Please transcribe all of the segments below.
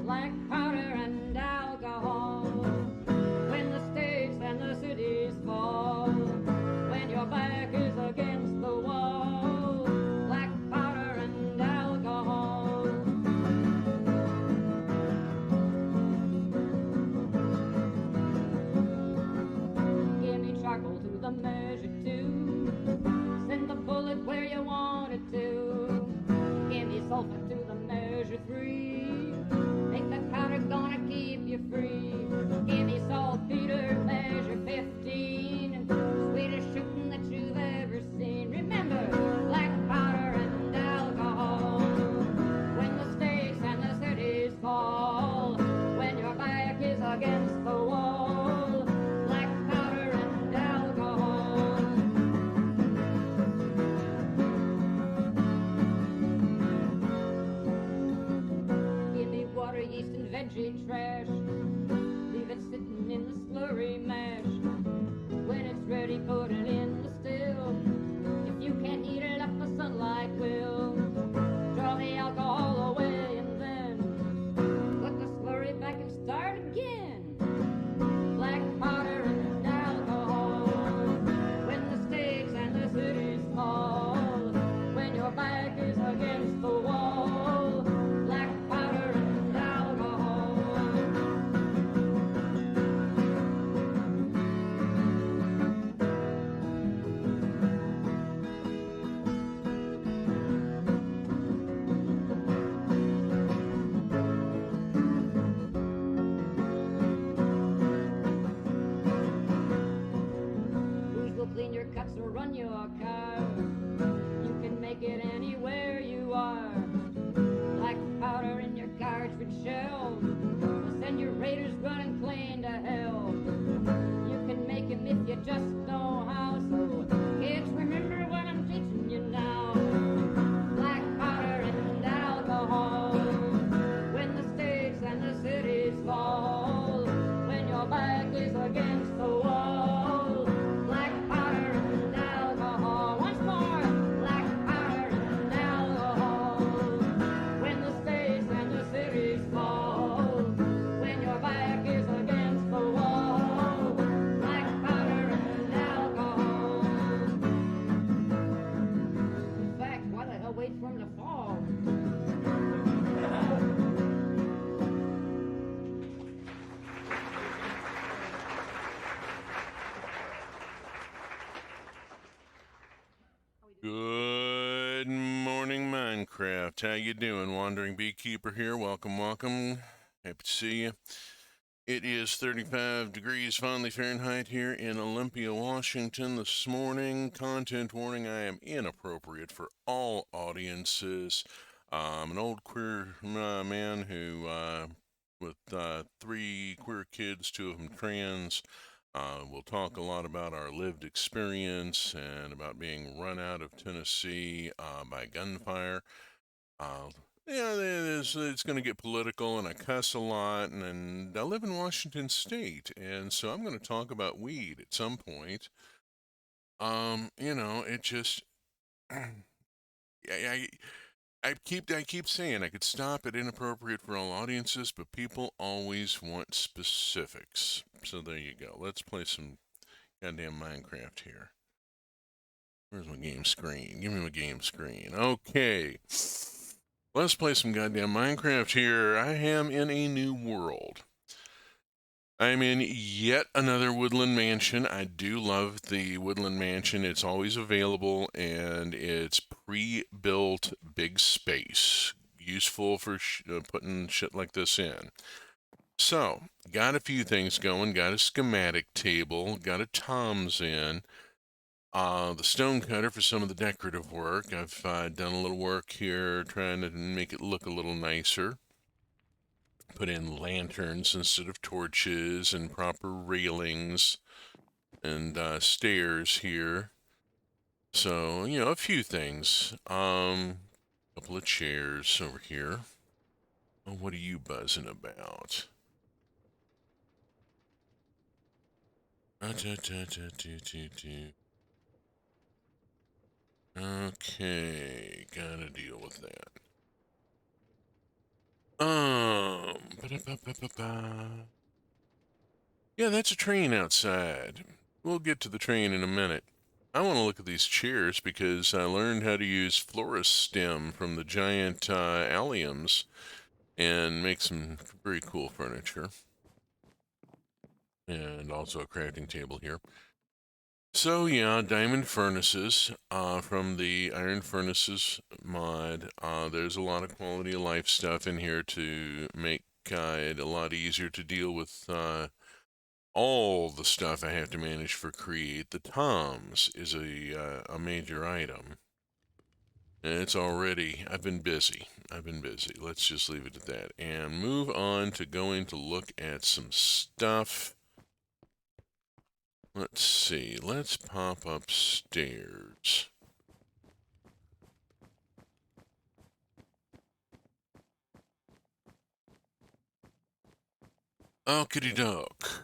Black powder and alcohol, when the states and the cities fall, when your back is against the wall. Black powder and alcohol. Give me charcoal to the measure two, send the bullet where you want it to. Give me sulfur to the measure three, make the powder gonna keep you free. Give me saltpeter, measure 15, sweetest shooting that you've ever seen. Remember, black powder and alcohol, when the states and the cities fall, when your back is against the wall. Black powder and alcohol. Give me water, yeast, and veggie trash, leave it sitting in the slurry mash. When it's ready, put it in the still. If you can't heat it up, the sunlight will. Draw the alcohol away and then put the slurry back and start again. Black powder and alcohol, when the states and the cities fall, when your back is against the wall. Black powder and alcohol. Who's will clean your cuts or run your car? You can make it anywhere you are. Black powder in your cartridge shell will send your raiders running clean to hell. You can make 'em if you just know how. So kids, remember what I'm teaching you now. Black powder and alcohol, when the states and the cities fall, when your back is against the wall. Black powder and alcohol. Once more. Black powder and alcohol, when the states and the cities fall, when your back is against the wall. Black powder and alcohol. In fact, why the hell wait for him to fall? Good morning, Minecraft. How you doing? Wandering Beekeeper here. Welcome, welcome. Happy to see you. It is 35 degrees fondly Fahrenheit here in Olympia, Washington this morning. Content warning, I am inappropriate for all audiences. I'm an old queer man who, with 3 queer kids, 2 of them trans. We'll talk a lot about our lived experience and about being run out of Tennessee by gunfire. Yeah, it's going to get political, and I cuss a lot, and I live in Washington State, and so I'm going to talk about weed at some point. It just, I keep saying I could stop at inappropriate for all audiences, but people always want specifics. So there you go. Let's play some goddamn Minecraft here. Where's my game screen? Give me my game screen. Okay. Let's play some goddamn Minecraft here. I am in a new world. I'm in yet another woodland mansion. I do love the woodland mansion. It's always available, and it's pre-built big space. Useful for putting shit like this in. So, got a few things going. Got a schematic table. Got a Tom's in. The stone cutter for some of the decorative work. I've done a little work here trying to make it look a little nicer. Put in lanterns instead of torches and proper railings and stairs here. So, a few things. Couple of chairs over here. Oh, what are you buzzing about? Okay, got Yeah, that's a train outside. We'll get to the train in a minute. I want to look at these chairs because I learned how to use florist stem from the giant alliums and make some very cool furniture. And also a crafting table here. So yeah, diamond furnaces from the Iron Furnaces mod. There's a lot of quality of life stuff in here to make it a lot easier to deal with all the stuff I have to manage for Create. The Toms is a major item. And it's already, I've been busy. Let's just leave it at that. And move on to going to look at some stuff. Let's see. Let's pop upstairs. Okie doke.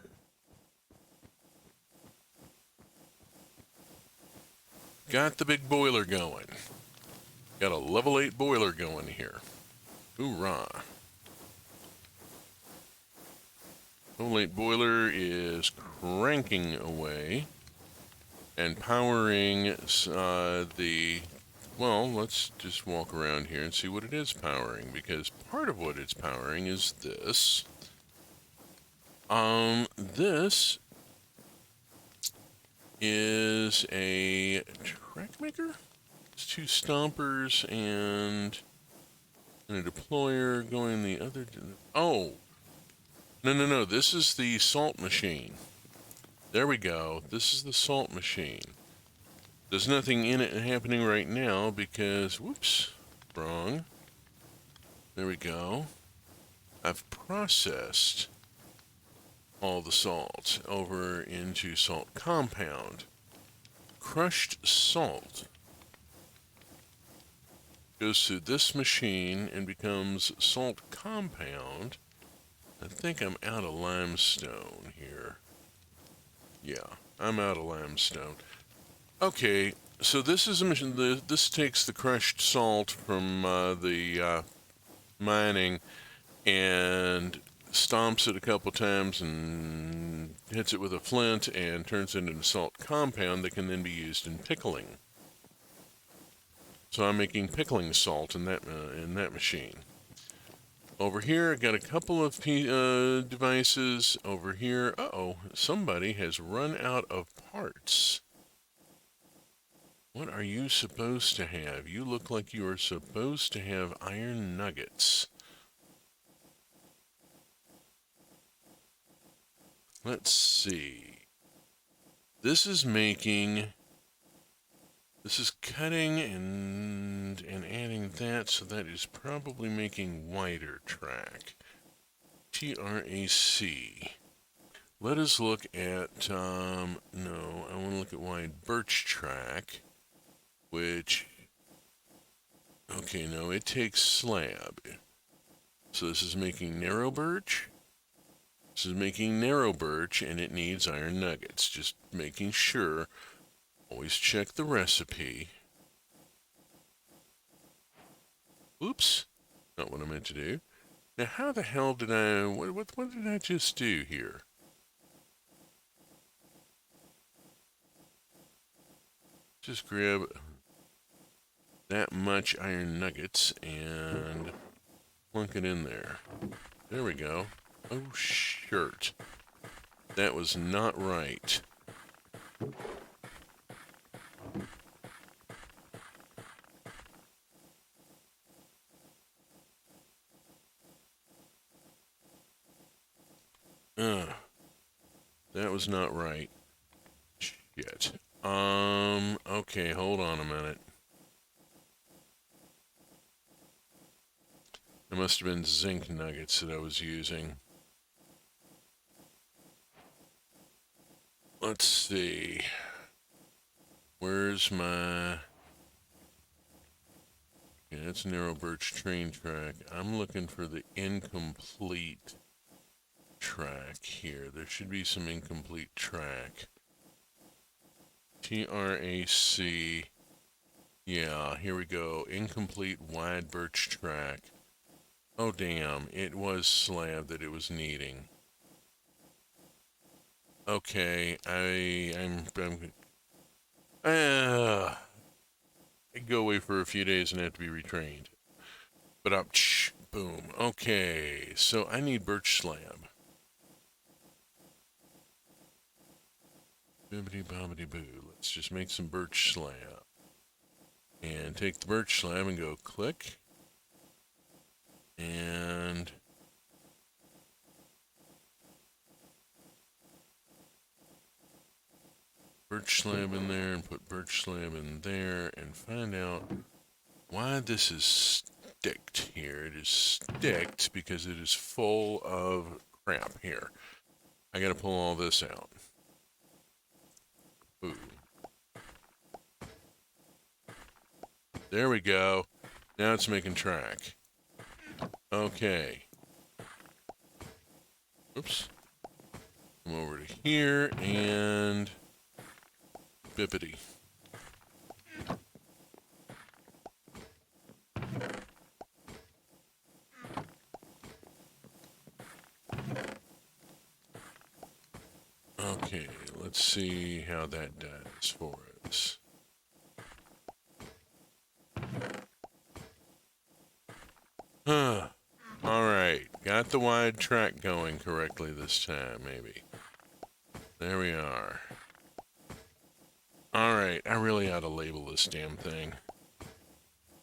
Got the big boiler going. Got a level 8 boiler going here. Hoorah. Level 8 boiler is cranking away and powering well, let's just walk around here and see what it is powering, because part of what it's powering is this. This is a track maker. It's 2 stompers and a deployer going the other. Oh, no. This is the salt machine. There we go. This is the salt machine. There's nothing in it happening right now because, whoops, wrong. There we go. I've processed all the salt over into salt compound. Crushed salt goes through this machine and becomes salt compound. I think I'm out of limestone here. Yeah, I'm out of limestone. Okay, so this is a machine. This takes the crushed salt from the mining and stomps it a couple times and hits it with a flint and turns it into salt compound that can then be used in pickling. So I'm making pickling salt in that machine. Over here, I got a couple of devices. Over here, somebody has run out of parts. What are you supposed to have? You look like you are supposed to have iron nuggets. Let's see. This is cutting and adding that, so that is probably making wider track. TRAC. Let us look at, no, I want to look at wide birch track, which, okay, no, it takes slab. So this is making narrow birch. This is making narrow birch, and it needs iron nuggets. Just making sure. Always check the recipe. Oops, not what I meant to do. Now, how the hell did what did I just do here? Just grab that much iron nuggets and plunk it in there. There we go. Oh, shirt. That was not right. That was not right. Shit. Okay, hold on a minute. It must have been zinc nuggets that I was using. Let's see. Where's my... Okay, that's narrow birch train track. I'm looking for the incomplete track here. There should be some incomplete track. TRAC. Yeah, here we go. Incomplete wide birch track. Oh, damn. It was slab that it was needing. Okay, I go away for a few days and have to be retrained. But up, boom. Okay, so I need birch slab. Bibbity bobbity boo. Let's just make some birch slab. And take the birch slab and go click. And birch slab in there and put birch slab in there and find out why this is sticked here. It is sticked because it is full of crap here. I gotta pull all this out. Ooh. There we go. Now it's making track. Okay. Oops. Come over to here and bippity. Okay, let's see how that does for us. Huh. Alright, got the wide track going correctly this time, maybe. There we are. Alright, I really ought to label this damn thing.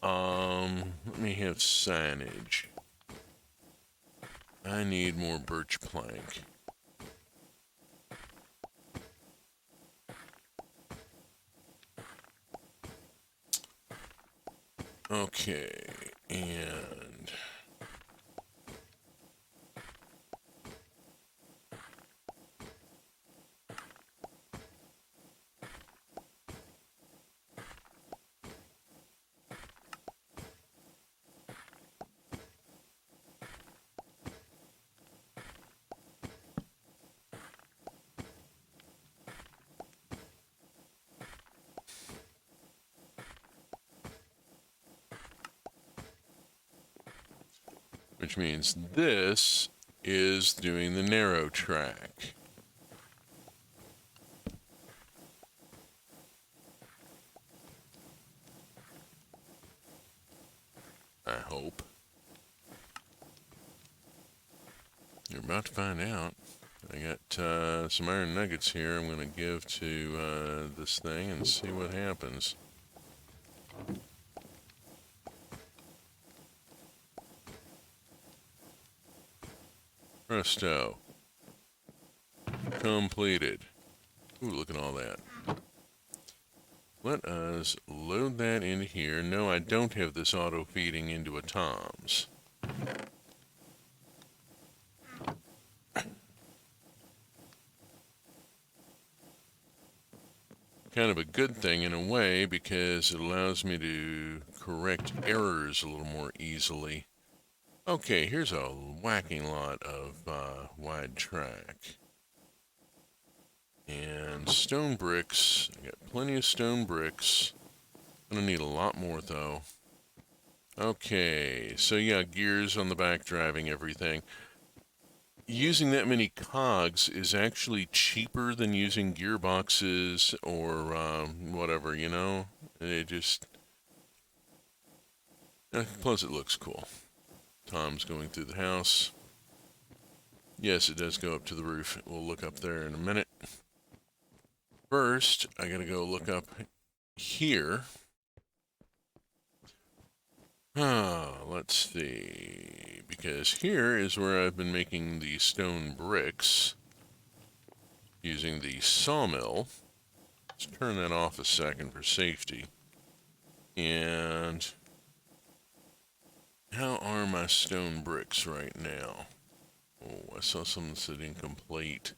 Let me have signage. I need more birch plank. Okay, and which means this is doing the narrow track. I hope. You're about to find out. I got some iron nuggets here I'm going to give to this thing and see what happens. Presto. Completed. Ooh, look at all that. Let us load that into here. No, I don't have this auto feeding into a Tom's. Kind of a good thing in a way because it allows me to correct errors a little more easily. Okay, here's a whacking lot of wide track. And stone bricks. I got plenty of stone bricks. I'm gonna need a lot more though. Okay, so yeah, gears on the back driving everything. Using that many cogs is actually cheaper than using gearboxes or whatever, you know? It just... plus it looks cool. Tom's going through the house. Yes, it does go up to the roof. We'll look up there in a minute. First, I gotta go look up here. Let's see. Because here is where I've been making the stone bricks using the sawmill. Let's turn that off a second for safety. And how are my stone bricks right now? Oh, I saw something that said incomplete.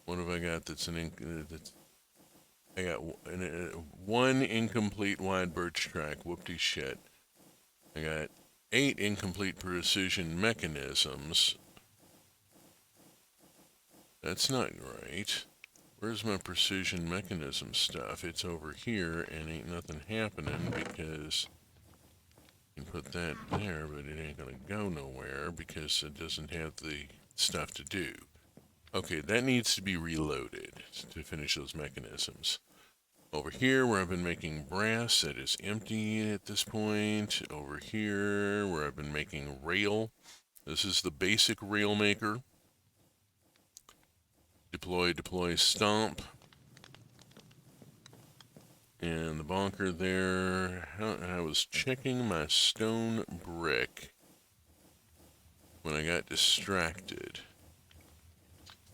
What have I got that's I got one incomplete wide birch track. Whoopty shit. I got 8 incomplete precision mechanisms. That's not right. Where's my precision mechanism stuff? It's over here and ain't nothing happening because You can put that there, but it ain't gonna go nowhere because it doesn't have the stuff to do. Okay, that needs to be reloaded to finish those mechanisms. Over here, where I've been making brass, that is empty at this point. Over here, where I've been making rail, this is the basic rail maker. Deploy, deploy, stomp. And the bonker there, I was checking my stone brick when I got distracted.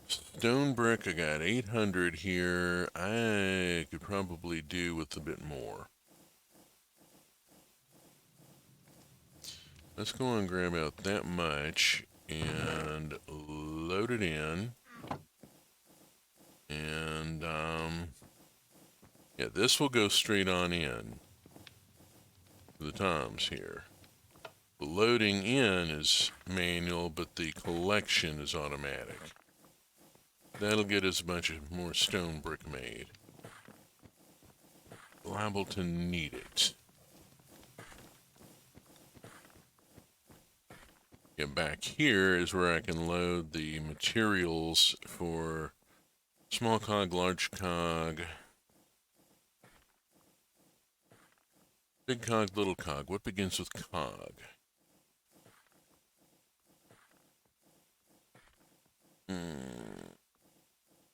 Stone brick, I got 800 here. I could probably do with a bit more. Let's go and grab out that much and load it in. And, yeah, this will go straight on in to the toms here. The loading in is manual, but the collection is automatic. That'll get us a bunch of more stone brick made. Liable to need it. Yeah, back here is where I can load the materials for small cog, large cog, big cog, little cog. What begins with cog?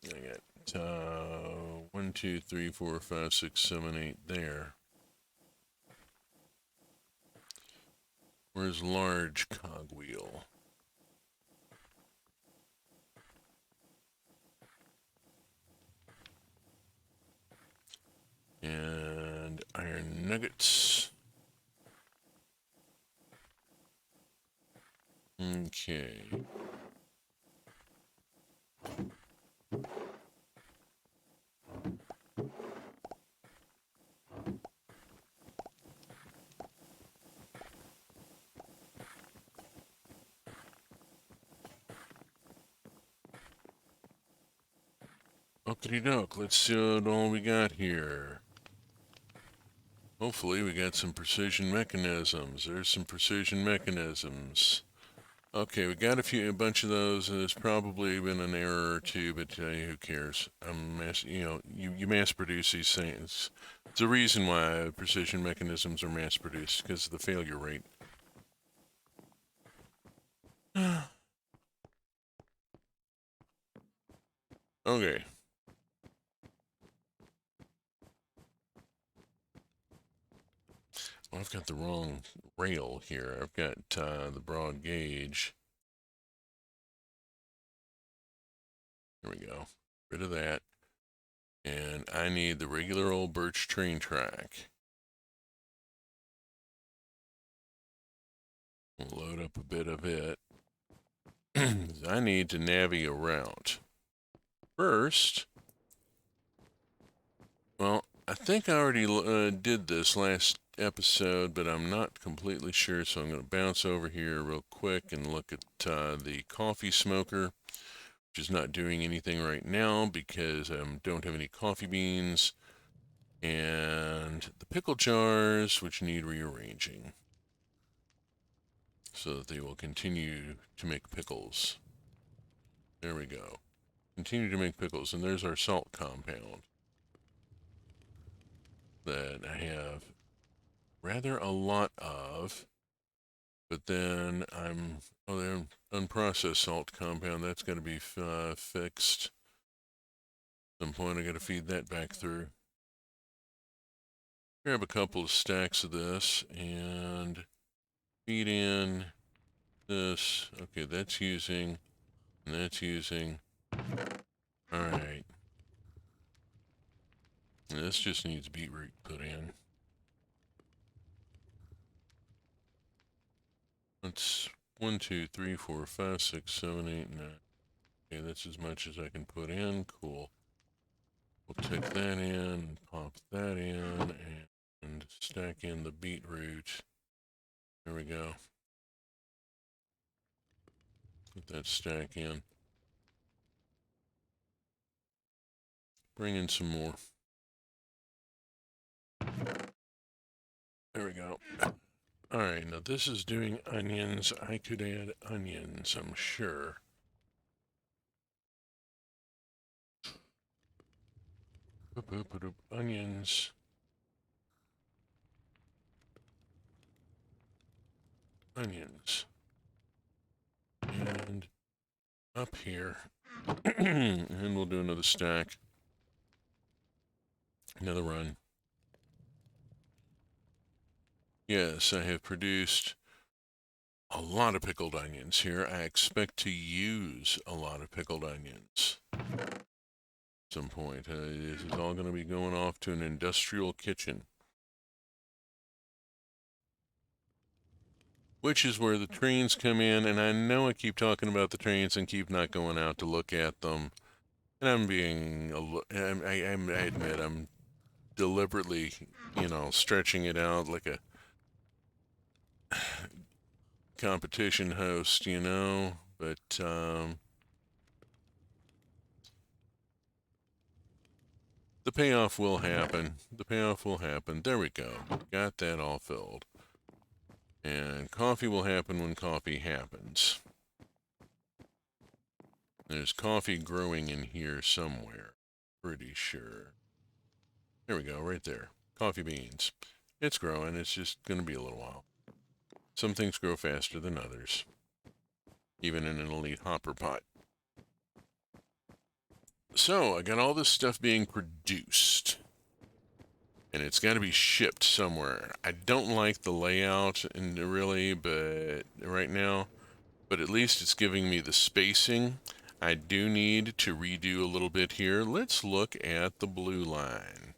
I got 1, 2, 3, 4, 5, 6, 7, 8 there. Where's large cogwheel? And iron nuggets. Okay. Okie doke, let's see what all we got here. Hopefully we got some precision mechanisms. There's some precision mechanisms. Okay, we got a bunch of those. There's probably been an error or two, but who cares? You mass produce these things. It's the reason why precision mechanisms are mass produced, because of the failure rate. Okay. Well, I've got the wrong rail here. I've got the broad gauge. There we go. Rid of that. And I need the regular old birch train track. We'll load up a bit of it. I need to navigate a route. First, well, I think I already did this last episode, but I'm not completely sure, so I'm going to bounce over here real quick and look at the coffee smoker, which is not doing anything right now because I don't have any coffee beans, and the pickle jars, which need rearranging so that they will continue to make pickles. There we go. Continue to make pickles, and there's our salt compound that I have rather a lot of, but then they're unprocessed salt compound. That's got to be fixed. At some point I got to feed that back through. Grab a couple of stacks of this and feed in this. Okay, that's using, and that's using. All right. This just needs beetroot put in. That's 1, 2, 3, 4, 5, 6, 7, 8, 9. Okay, that's as much as I can put in. Cool. We'll take that in, pop that in, and stack in the beetroot. There we go. Put that stack in. Bring in some more. There we go. Alright, now this is doing onions. I could add onions, I'm sure. Onions. Onions. And up here. And we'll do another stack. Another run. Yes, I have produced a lot of pickled onions here. I expect to use a lot of pickled onions at some point. This is all going to be going off to an industrial kitchen, which is where the trains come in. And I know I keep talking about the trains and keep not going out to look at them. And I'm being, I admit, I'm deliberately, stretching it out like a competition host, but the payoff will happen. The payoff will happen. There we go. Got that all filled. And coffee will happen when coffee happens. There's coffee growing in here somewhere. Pretty sure. There we go, right there. Coffee beans. It's growing. It's just going to be a little while. Some things grow faster than others, even in an elite hopper pot. So, I got all this stuff being produced, and it's got to be shipped somewhere. I don't like the layout, really, but right now, but at least it's giving me the spacing. I do need to redo a little bit here. Let's look at the blue line.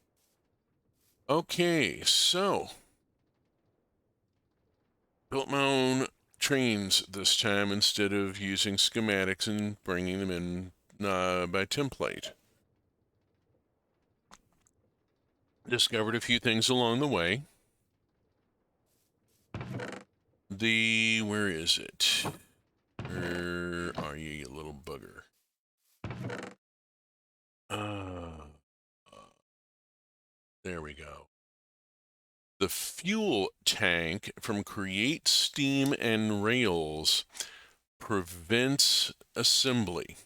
Okay, so built my own trains this time instead of using schematics and bringing them in by template. Discovered a few things along the way. Where is it? Where are you, you little bugger? There we go. The fuel tank from Create Steam and Rails prevents assembly.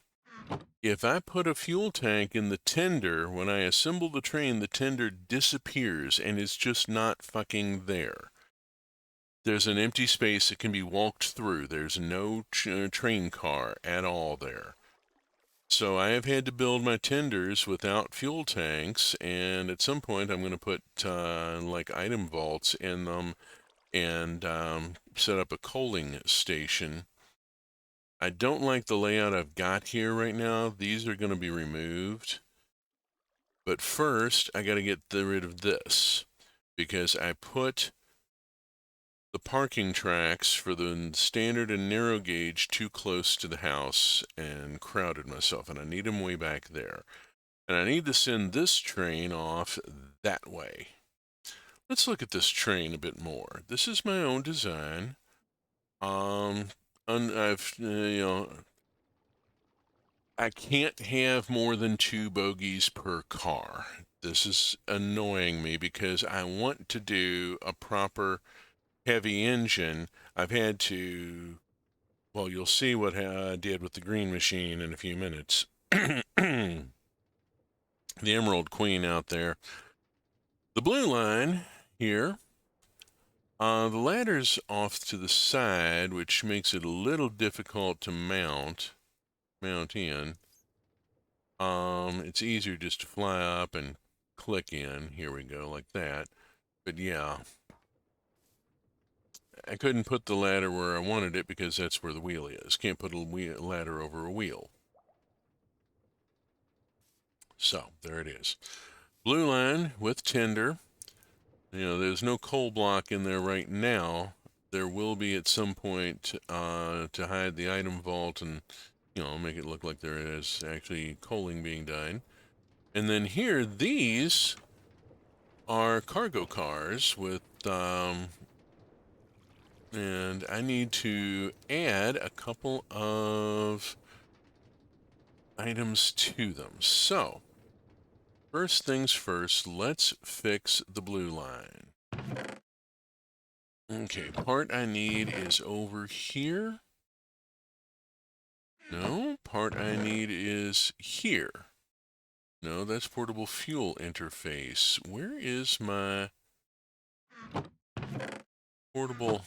If I put a fuel tank in the tender, when I assemble the train, the tender disappears and is just not fucking there. There's an empty space that can be walked through. There's no train car at all there. So I have had to build my tenders without fuel tanks, and at some point I'm going to put like item vaults in them and set up a coaling station. I don't like the layout I've got here right now. These are going to be removed. But first, I got to get rid of this, because I put the parking tracks for the standard and narrow gauge too close to the house and crowded myself, and I need them way back there. And I need to send this train off that way. Let's look at this train a bit more. This is my own design. I can't have more than 2 bogies per car. This is annoying me because I want to do a proper heavy engine. I've had to, well, you'll see what I did with the green machine in a few minutes. The Emerald Queen out there. The blue line here. The ladder's off to the side, which makes it a little difficult to mount in. It's easier just to fly up and click in. Here we go, like that. But yeah, I couldn't put the ladder where I wanted it because that's where the wheel is. Can't put a ladder over a wheel. So, there it is. Blue line with tender. There's no coal block in there right now. There will be at some point to hide the item vault and, make it look like there is actually coaling being done. And then here, these are cargo cars with, and I need to add a couple of items to them. So, first things first, let's fix the blue line. Okay, part I need is over here. No, part I need is here. No, that's portable fuel interface. Where is my portable?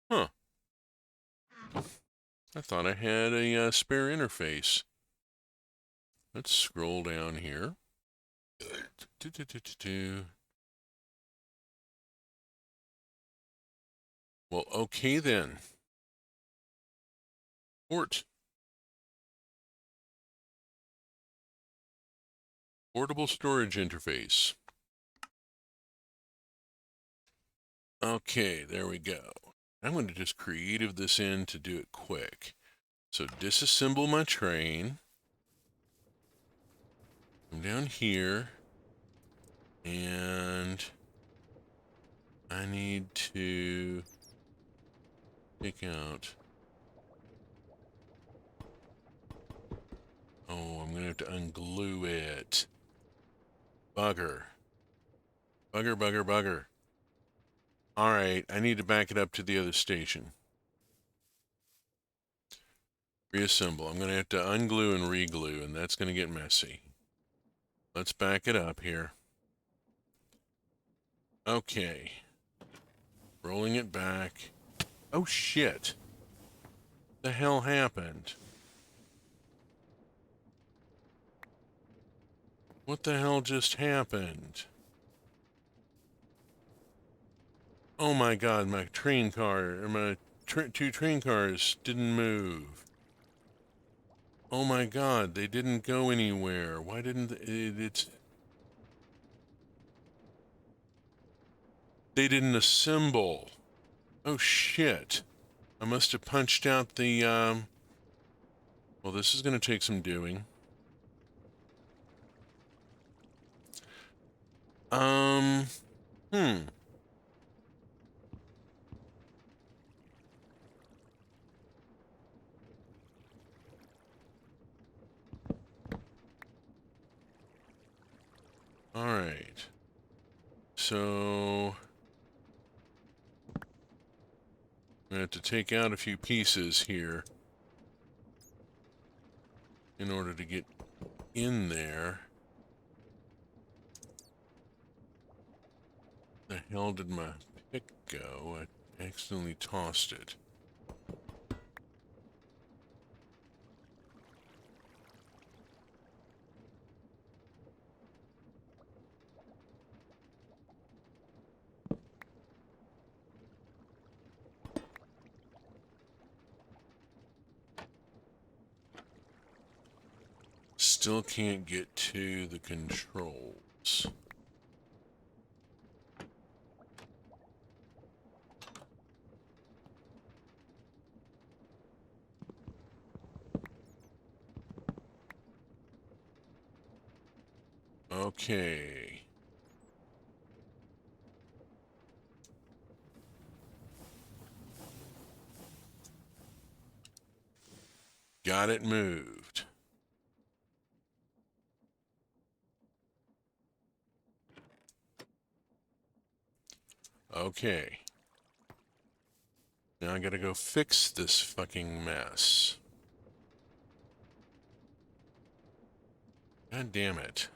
Huh. I thought I had a spare interface. Let's scroll down here. Well, okay then. Port. Portable storage interface. Okay, there we go. I'm going to just creative this in to do it quick. So disassemble my train. Come down here. And I need to take out. Oh, I'm going to have to unglue it. Bugger. Bugger, bugger, bugger. All right, I need to back it up to the other station. Reassemble. I'm going to have to unglue and reglue, and that's going to get messy. Let's back it up here. Okay. Rolling it back. Oh, shit. The hell happened? What the hell just happened? Oh my god, my train car, or my two train cars didn't move. Oh my god, they didn't go anywhere. Why didn't they didn't assemble? Oh shit. I must have punched out the, well, this is going to take some doing. Um, hmm. All right. So, I have to take out a few pieces here in order to get in there. The hell did my pick go? I accidentally tossed it. Still can't get to the controls. Okay. Got it moved. Okay. Now I gotta go fix this fucking mess. God damn it.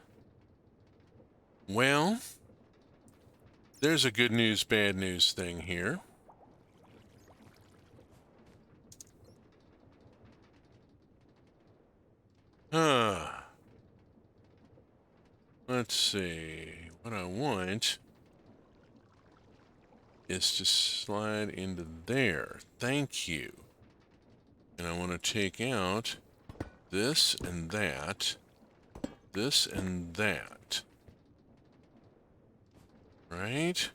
Well, there's a good news, bad news thing here. Let's see. What I want is to slide into there. Thank you. And I want to take out this and that. This and that. Right?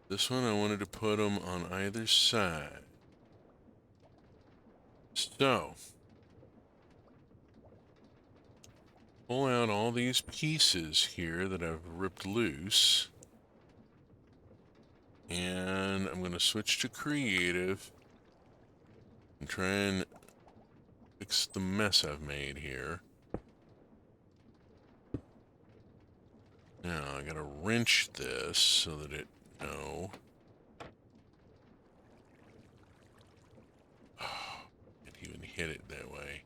This one I wanted to put them on either side. So, pull out all these pieces here that I've ripped loose. And I'm going to switch to creative and try and fix the mess I've made here. Now I gotta wrench this so that it, no. Oh, can't even hit it that way.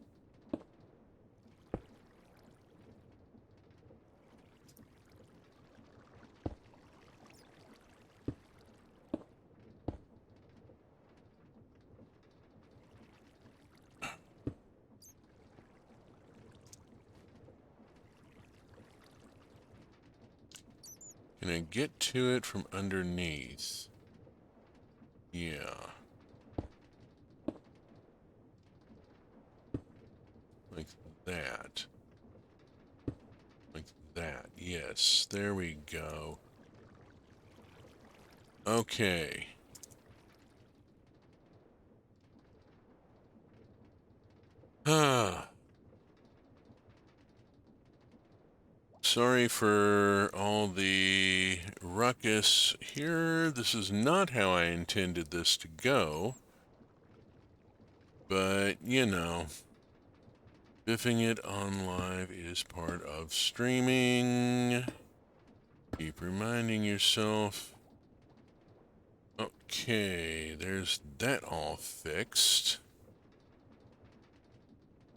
Can I get to it from underneath? Yeah. Like that. Like that. Yes. There we go. Okay. Ah. Sorry for all the ruckus here. This is not how I intended this to go. But, you know, biffing it on live is part of streaming. Keep reminding yourself. Okay, there's that all fixed.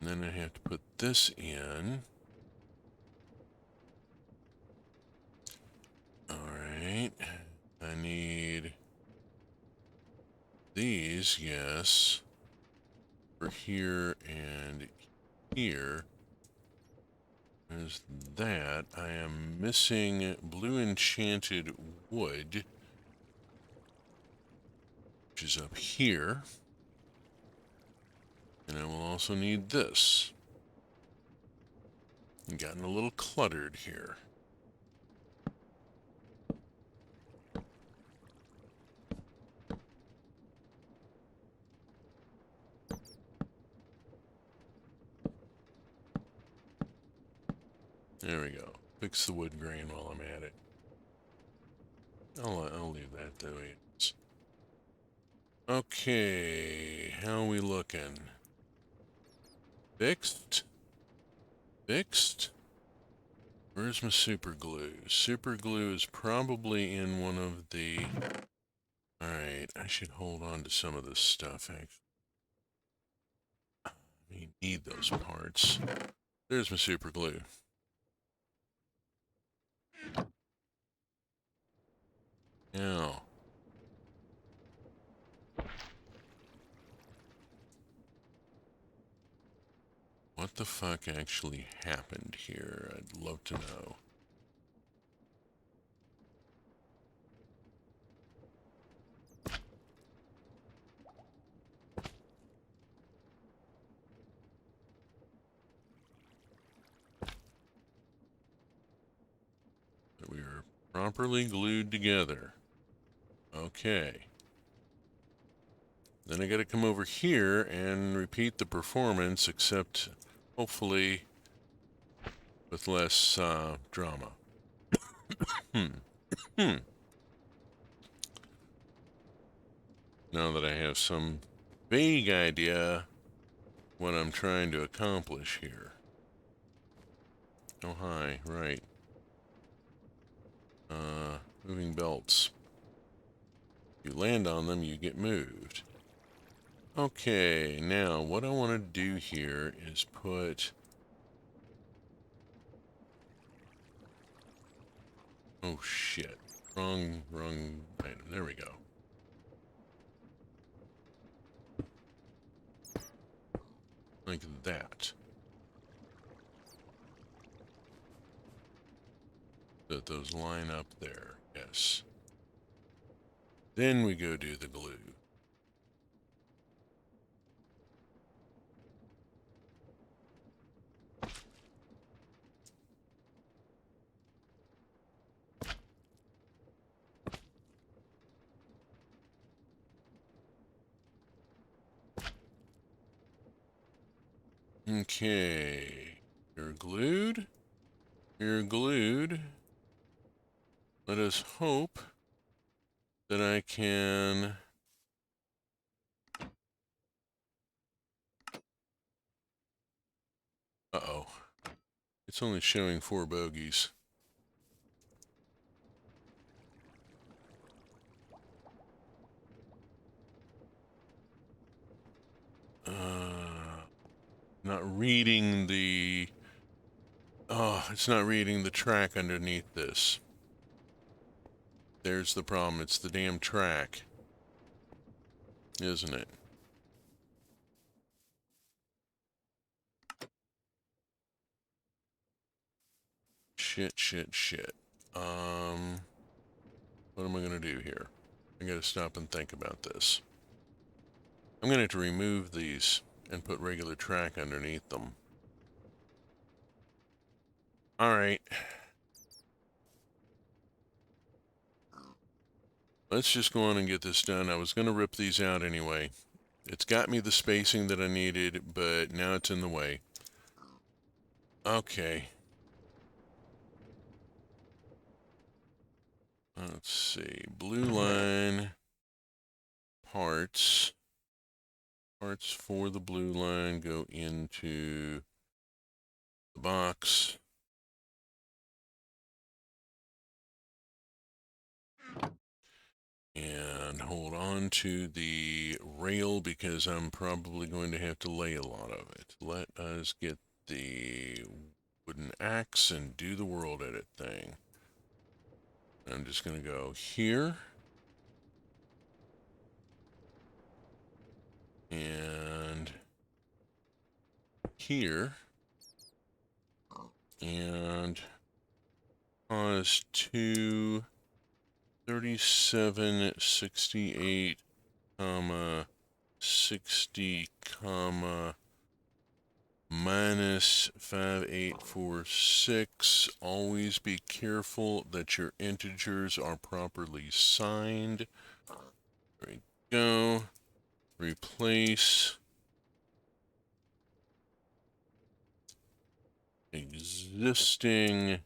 And then I have to put this in. Alright. I need these, yes. For here and here. There's that. I am missing blue enchanted wood, which is up here. And I will also need this. I'm gotten a little cluttered here. There we go. Fix the wood grain while I'm at it. I'll leave that the way it is. Okay, how are we looking? Fixed? Fixed? Where's my super glue? Super glue is probably in one of the... Alright, I should hold on to some of this stuff, actually. I need those parts. There's my super glue. Now... what the fuck actually happened here? I'd love to know. That we were properly glued together. Okay. Then I gotta come over here and repeat the performance, except hopefully with less drama. Now that I have some vague idea what I'm trying to accomplish here. Oh, hi, right. Moving belts. You land on them, you get moved. Okay, now what I want to do here is put... oh shit. Wrong item. There we go. Like that. That those line up there. Yes. Then we go do the glue. Okay. You're glued. You're glued. Let us hope that I can... uh-oh. It's only showing 4 bogeys. Not reading the... Oh, it's not reading the track underneath this. There's the problem. It's the damn track. Isn't it? Shit. What am I gonna do here? I gotta stop and think about this. I'm gonna have to remove these and put regular track underneath them. Alright. Let's just go on and get this done. I was gonna rip these out anyway. It's got me the spacing that I needed, but now it's in the way. Okay. Let's see. Blue line. Parts. Parts for the blue line go into the box. And hold on to the rail because I'm probably going to have to lay a lot of it. Let us get the wooden axe and do the world edit thing. I'm just going to go here. And here. And pause to 3768, 60, minus 5846. Always be careful that your integers are properly signed. There we go. Replace existing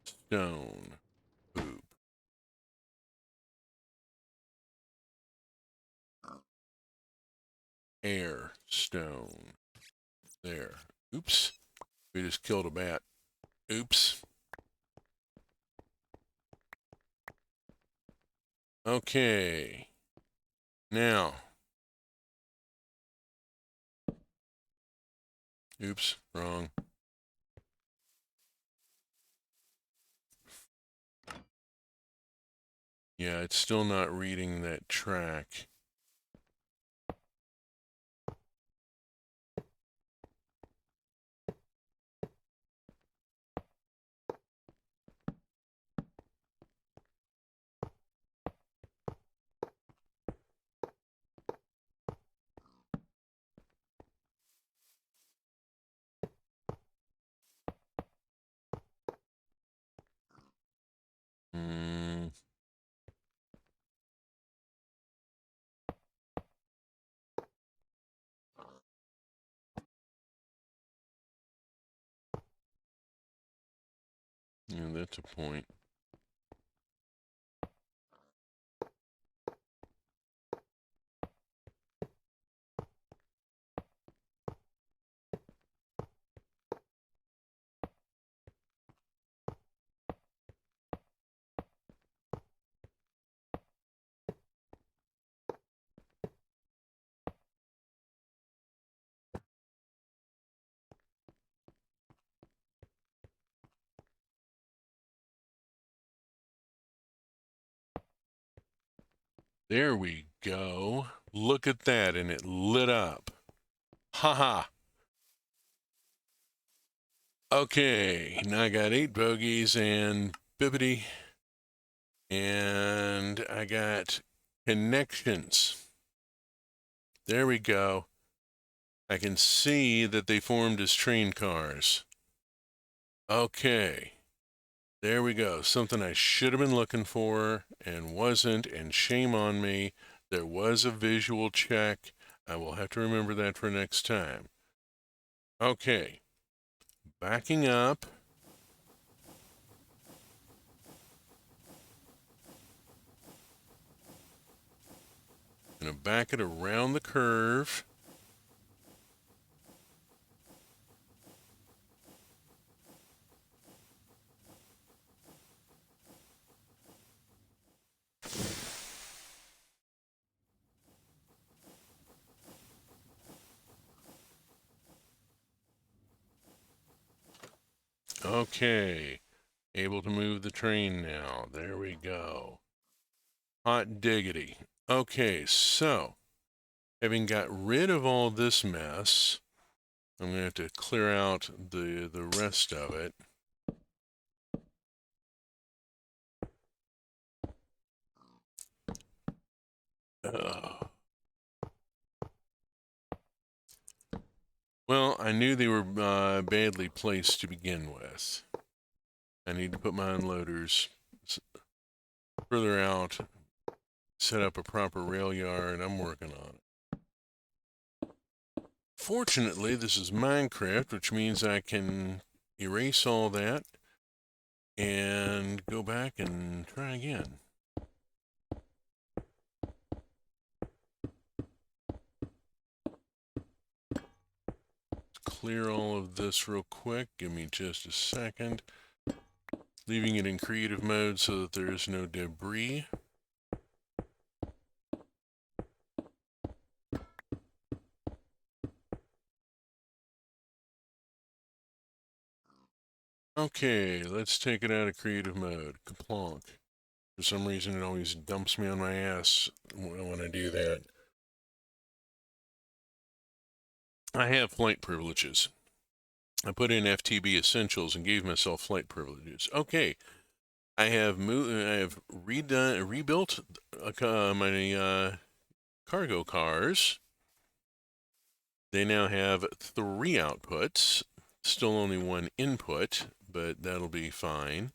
stone. Boop. Air stone. There. Oops. We just killed a bat. Oops. Okay. Now. Oops. Wrong. Yeah, it's still not reading that track. Yeah, that's a point. There we go. Look at that, and it lit up. Haha. Okay, now I got 8 bogeys and bibbity. And I got connections. There we go. I can see that they formed as train cars. Okay. There we go. Something I should have been looking for and wasn't, and shame on me. There was a visual check. I will have to remember that for next time. Okay. Backing up. Gonna back it around the curve. Okay. Able to move the train now. There we go. Hot diggity. Okay, so having got rid of all this mess, I'm going to have to clear out the rest of it. Well, I knew they were badly placed to begin with. I need to put my unloaders further out, set up a proper rail yard. I'm working on it. Fortunately, this is Minecraft, which means I can erase all that and go back and try again. Clear all of this real quick. Give me just a second. Leaving it in creative mode so that there is no debris. Okay, let's take it out of creative mode. Kaplonk. For some reason, it always dumps me on my ass when I do that. I have flight privileges. I put in FTB Essentials and gave myself flight privileges. Okay, I have rebuilt my cargo cars. They now have 3 outputs. Still only 1 input, but that'll be fine.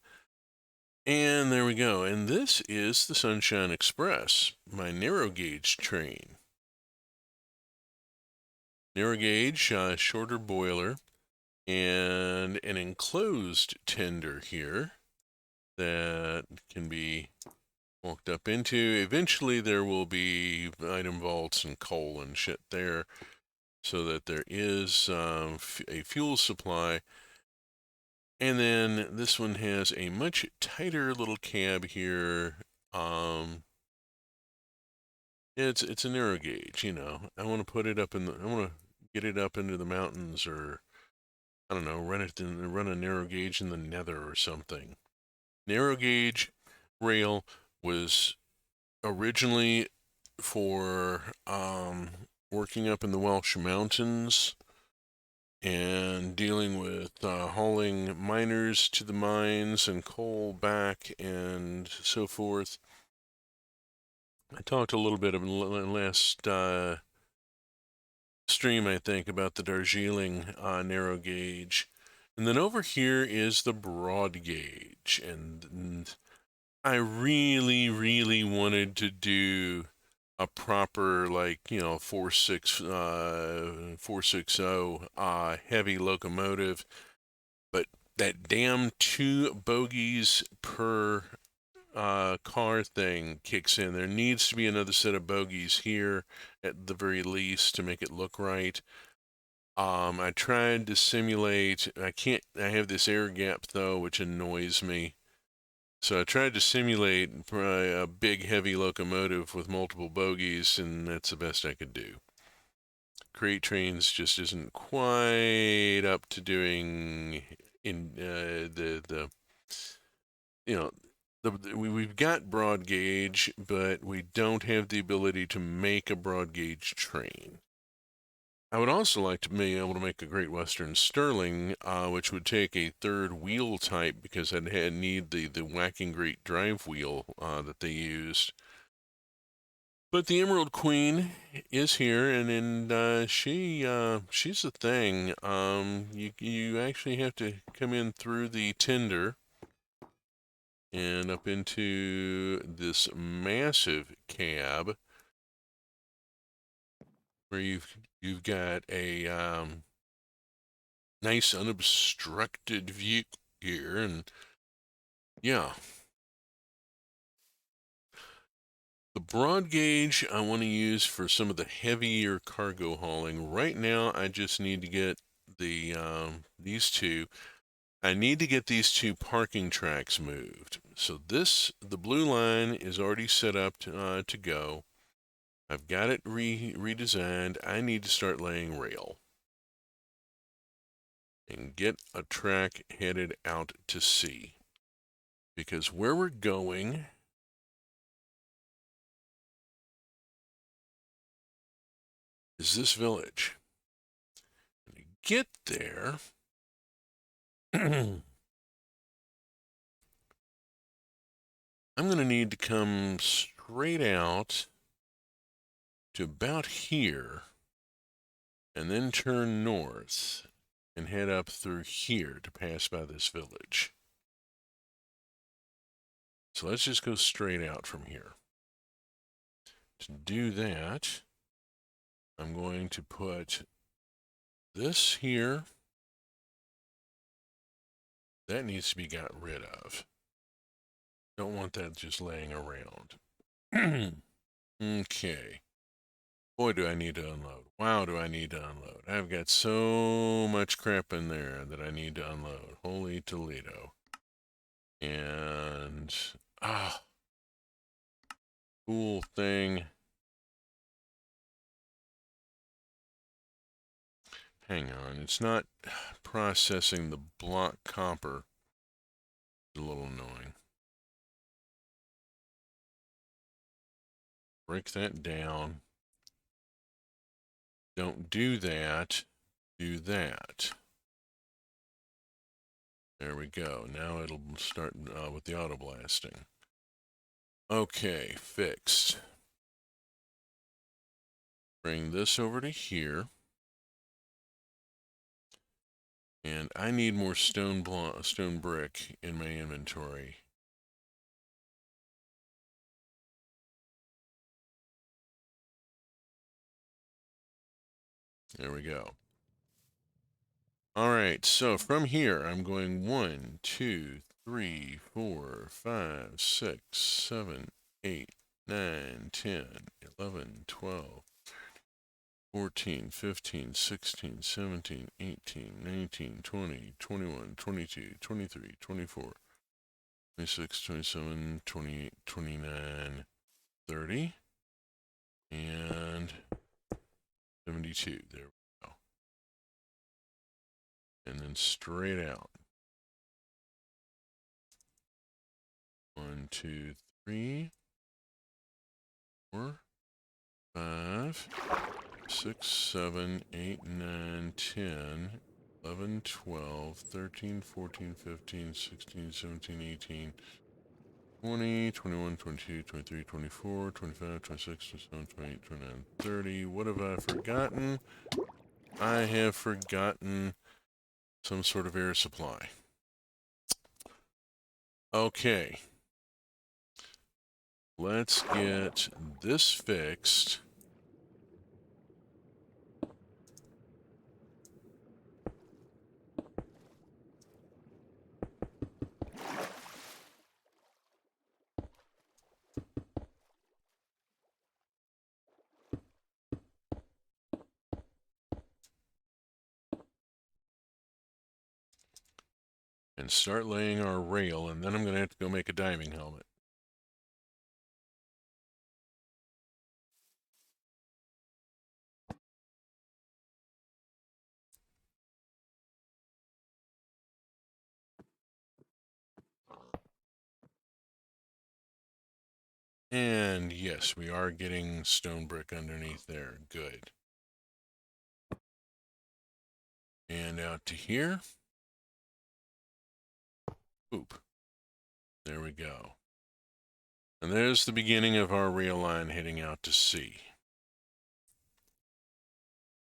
And there we go. And this is the Sunshine Express, my narrow gauge train. Narrow gauge, shorter boiler, and an enclosed tender here that can be walked up into. Eventually there will be item vaults and coal and shit there so that there is a fuel supply. And then this one has a much tighter little cab here. It's a narrow gauge, you know. I want to put it up in the, I want to get it up into the mountains, or I don't know, run a narrow gauge in the nether or something. Narrow gauge rail was originally for working up in the Welsh mountains and dealing with hauling miners to the mines and coal back and so forth. I talked a little bit of last stream, I think, about the Darjeeling narrow gauge. And then over here is the broad gauge. And I really, really wanted to do a proper, like, 460 heavy locomotive, but that damn 2 bogies per car thing kicks in. There needs to be another set of bogies here at the very least to make it look right. I tried to simulate, I have this air gap though, which annoys me. So I tried to simulate a big heavy locomotive with multiple bogies, and that's the best I could do. Crate trains just isn't quite up to doing in we've got broad gauge, but we don't have the ability to make a broad gauge train. I would also like to be able to make a Great Western Sterling, which would take a 3rd wheel type, because I'd need the whacking great drive wheel that they used. But the Emerald Queen is here, and she's the thing. You actually have to come in through the tender and up into this massive cab where you've got a nice unobstructed view here, and yeah. The broad gauge I want to use for some of the heavier cargo hauling. Right now, I just need to get these two. I need to get these 2 parking tracks moved. So the blue line is already set up to go. I've got it redesigned. I need to start laying rail. and get a track headed out to sea. Because where we're going is this village. When you get there, I'm going to need to come straight out to about here and then turn north and head up through here to pass by this village. So let's just go straight out from here. To do that, I'm going to put this here. That needs to be got rid of. Don't want that just laying around. Okay. Boy, do I need to unload. Wow, do I need to unload. I've got so much crap in there that I need to unload. Holy Toledo. And, cool thing. Hang on, it's not processing the block copper. It's a little annoying. Break that down. Don't do that. Do that. There we go. Now it'll start with the auto blasting. Okay, fixed. Bring this over to here. And I need more stone brick in my inventory. There we go. All right, so from here, I'm going 1, 2, 3, 4, 5, 6, 7, 8, 9, 10, 11, 12, 14, 15, 16, 17, 18, 19, 20, 21, 22, 23, 24, 26, 27, 28, 29, 30, and 72. There we go. And then straight out. 1, 2, 3, 4, 5, 6, 7, 8, 9, 10, 11, 12, 13, 14, 15, 16, 17, 18, 20, 21, 22, 23, 24, 25, 26, 27, 28, 29, 30. What have I forgotten? I have forgotten some sort of air supply. Okay. Let's get this fixed. And start laying our rail, and then I'm going to have to go make a diving helmet. And yes, we are getting stone brick underneath there. Good. And out to here. Oop. There we go. And there's the beginning of our rail line heading out to sea.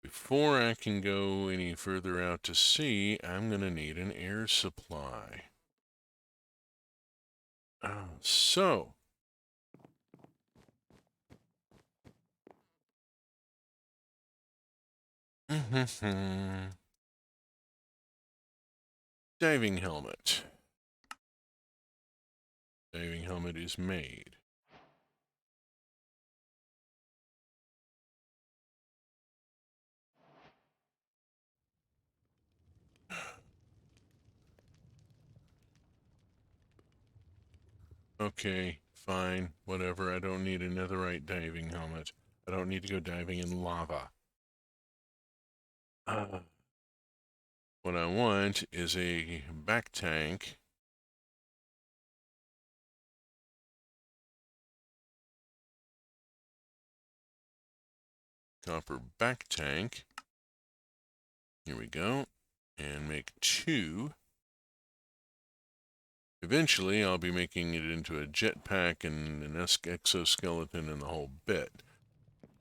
Before I can go any further out to sea, I'm going to need an air supply. So, diving helmet. Diving helmet is made. Okay, fine, whatever. I don't need a netherite diving helmet. I don't need to go diving in lava. What I want is a back tank. Copper back tank. Here we go. And make 2. Eventually, I'll be making it into a jetpack and an exoskeleton and the whole bit.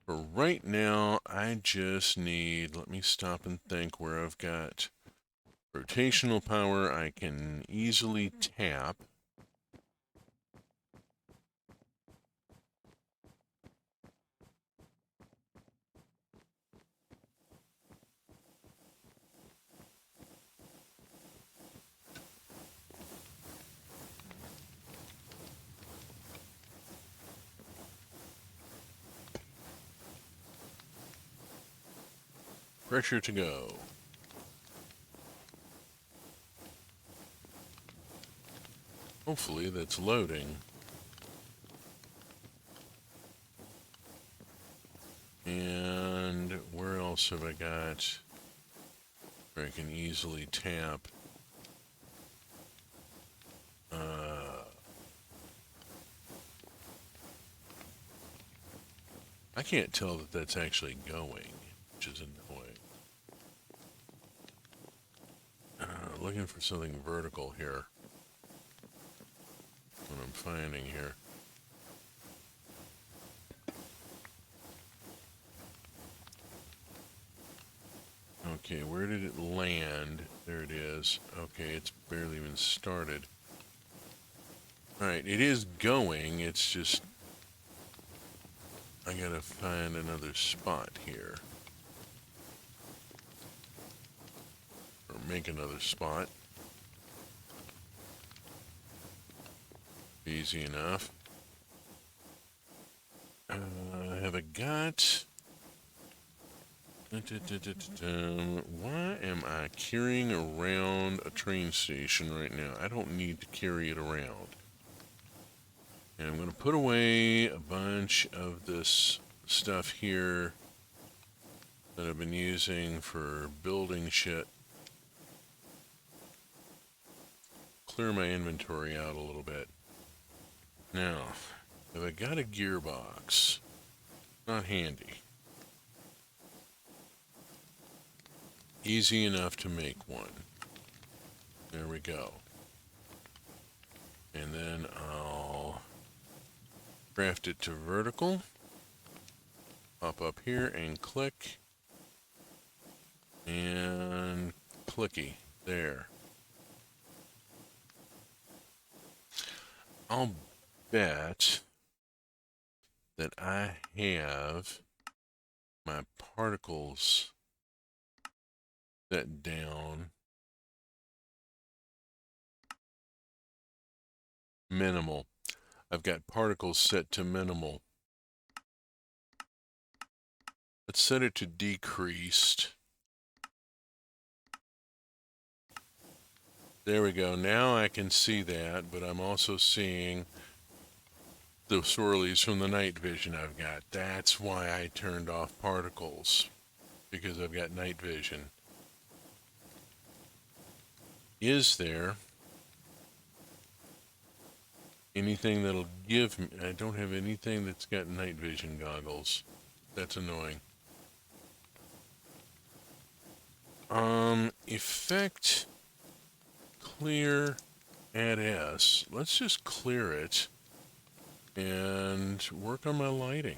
For right now, I just need, let me stop and think where I've got rotational power I can easily tap. Pressure to go. Hopefully that's loading. And where else have I got where I can easily tap? I can't tell that that's actually going, which is annoying. Looking for something vertical here. What I'm finding here. Okay, where did it land? There it is. Okay, it's barely even started. Alright, it is going, it's just I gotta find another spot here. Or make another spot. Easy enough. Have I got... Why am I carrying around a train station right now? I don't need to carry it around. And I'm going to put away a bunch of this stuff here that I've been using for building shit. Clear my inventory out a little bit. Now, have I got a gearbox? Not handy. Easy enough to make one. There we go. And then I'll craft it to vertical. Pop up here and click. And clicky. There. I'll bet that I have my particles set down minimal. I've got particles set to minimal. Let's set it to decreased. There we go. Now I can see that, but I'm also seeing the swirlies from the night vision I've got. That's why I turned off particles, because I've got night vision. Is there anything that'll give me... I don't have anything that's got night vision goggles. That's annoying. Effect clear add S. Let's just clear it and work on my lighting.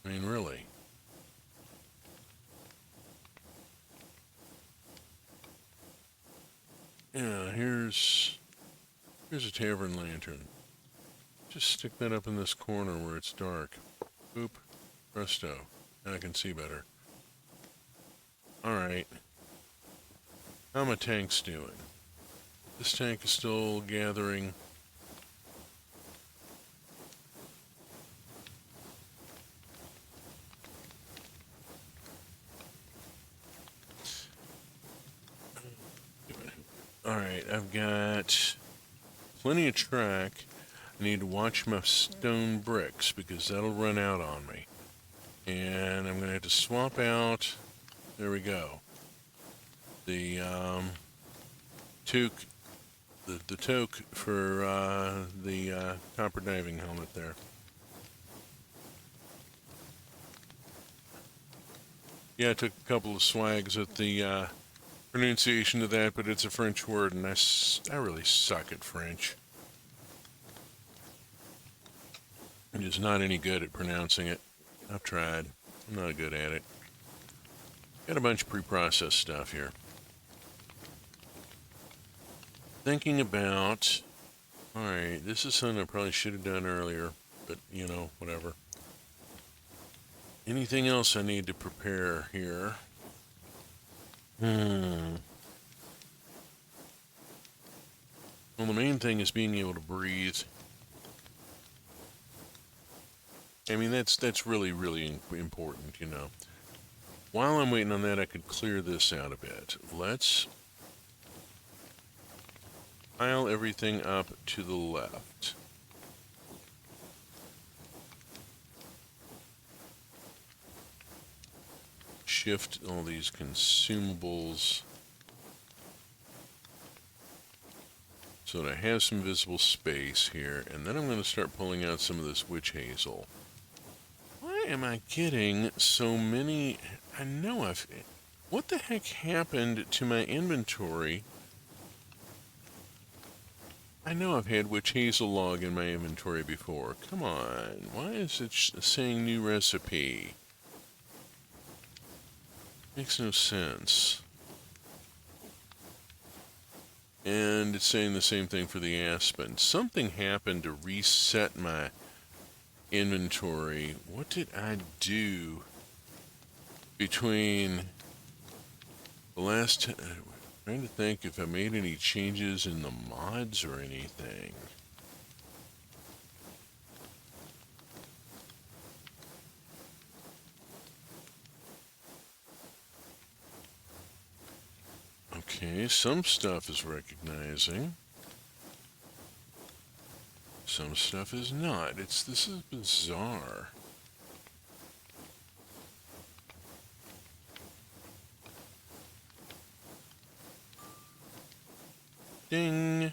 I mean, really. Yeah, here's a tavern lantern. Just stick that up in this corner where it's dark. Boop. Presto. Now I can see better. Alright. How my tanks doing? This tank is still gathering. Alright, I've got plenty of track. I need to watch my stone bricks because that'll run out on me. And I'm going to have to swap out. There we go. the toque, the toque for the copper diving helmet there. Yeah, I took a couple of swags at the pronunciation of that, but it's a French word, and I really suck at French. I'm just not any good at pronouncing it. I've tried. I'm not good at it. Got a bunch of pre-processed stuff here. Thinking about... Alright, this is something I probably should have done earlier, but, you know, whatever. Anything else I need to prepare here? Well, the main thing is being able to breathe. I mean, that's really, really important, you know. While I'm waiting on that, I could clear this out a bit. Let's pile everything up to the left. Shift all these consumables so that I have some visible space here, and then I'm going to start pulling out some of this witch hazel. Why am I getting so many? I know I've... What the heck happened to my inventory? I know I've had witch hazel log in my inventory before. Come on. Why is it saying new recipe? Makes no sense. And it's saying the same thing for the aspen. Something happened to reset my inventory. What did I do between the last... trying to think if I made any changes in the mods or anything. Okay, some stuff is recognizing. Some stuff is not. This is bizarre. Ding.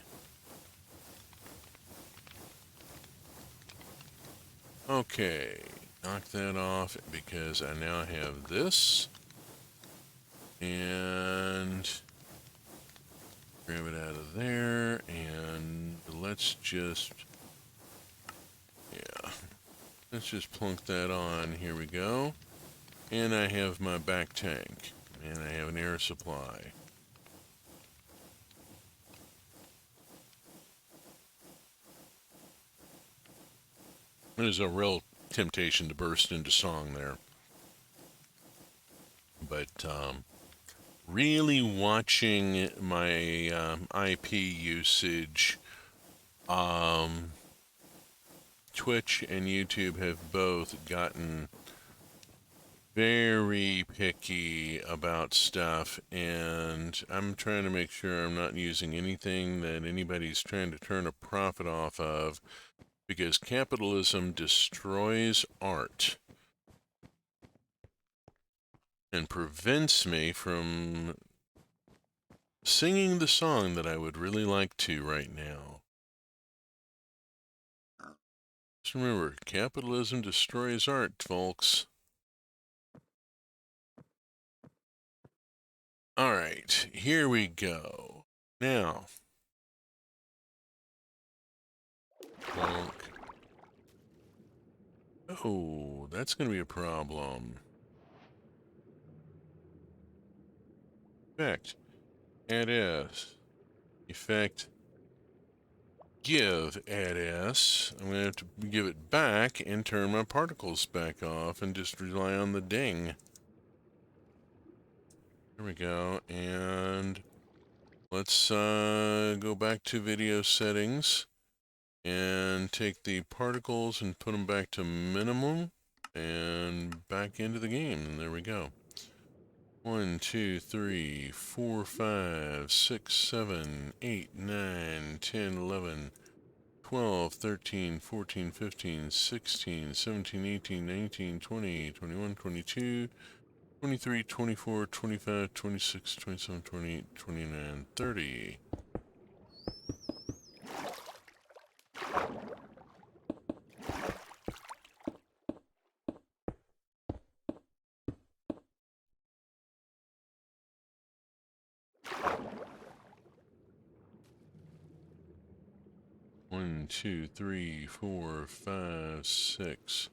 Okay, knock that off because I now have this. And grab it out of there, and let's just, yeah, let's just plunk that on. Here we go. And I have my back tank, and I have an air supply. There's a real temptation to burst into song there. But, really watching my IP usage, Twitch and YouTube have both gotten very picky about stuff, and I'm trying to make sure I'm not using anything that anybody's trying to turn a profit off of, because capitalism destroys art and prevents me from singing the song that I would really like to right now. Just remember, capitalism destroys art, folks. Alright, here we go. Now, plonk. Oh, that's going to be a problem. Effect. Add S. Effect. Give add S. I'm going to have to give it back and turn my particles back off and just rely on the ding. There we go. And let's go back to video settings and take the particles and put them back to minimum and back into the game. And there we go. 1, 2, 3, 4, 5, 6, 7, 8, 9, 10, 11, 12, 13, 14, 15, 16, 17, 18, 19, 20, 21, 22, 23, 24, 25, 26, 27, 28, 29, 30. One, two, three, 4, 5, 6,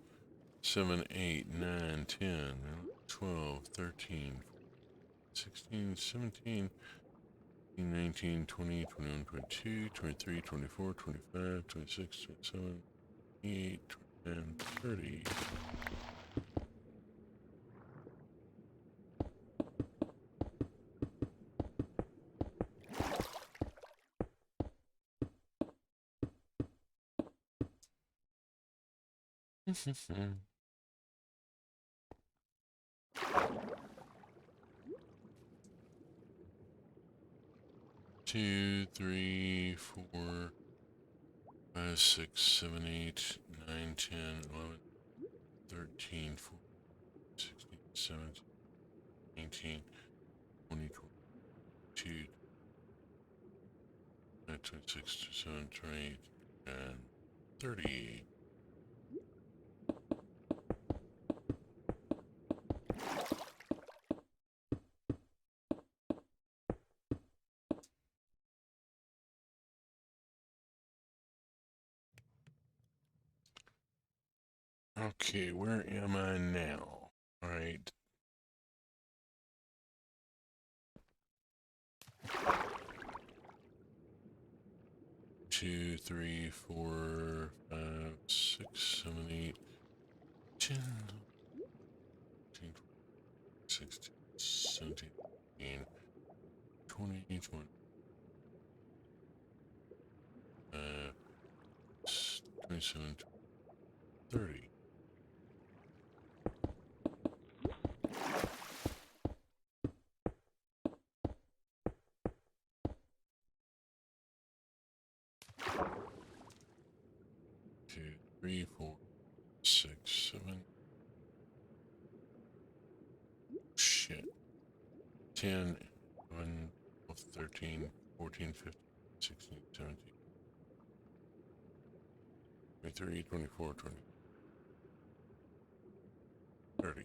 7, 8, 9, 10, 12, 13, 16, 17, 19, 20, 21, 22, 23, 24, 25, 26, 27, 28, 29, 30. Two, three, 4, 5, 6, 7, 8, 9, 10, 11, 13, 14, 16, 17, 18, 20, 22, 26, 27, 28, and 30. Okay, where am I now? All right. Two, three, 4, 5, 6, 7, 8, 10, 15, 16, 17, 18, 20, 21, 27, 30. Two, three, 4, 6, 7. Shit. 10, 11, 12, 13, 14, 15, 16, 17, 23, 24, 20, 30.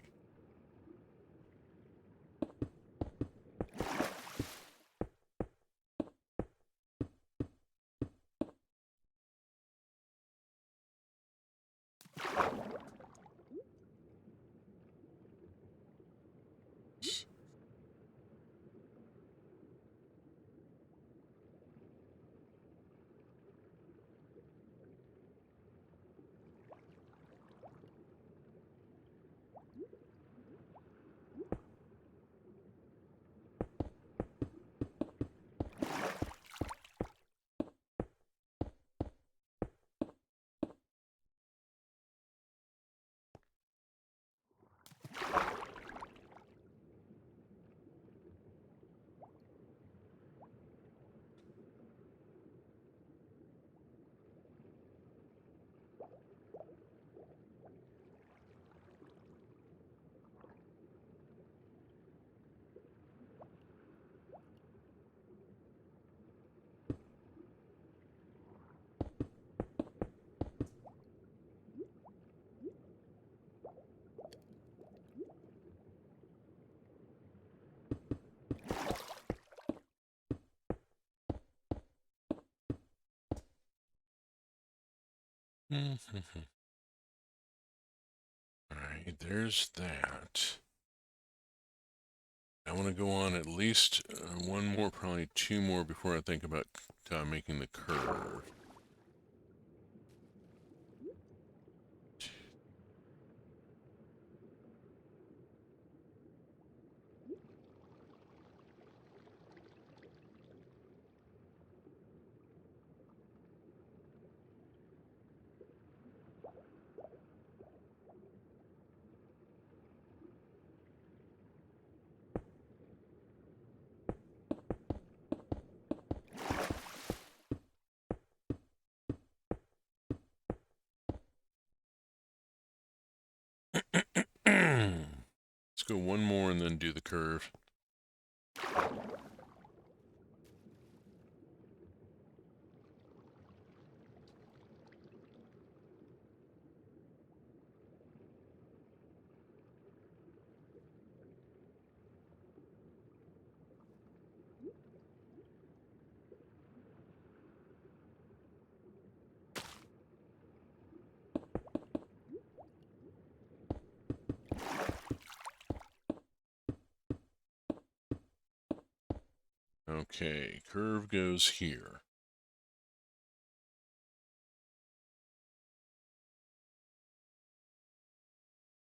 Alright, there's that. I want to go on at least one more, probably two more before I think about making the curve. Let's go one more and then do the curve. Okay, curve goes here.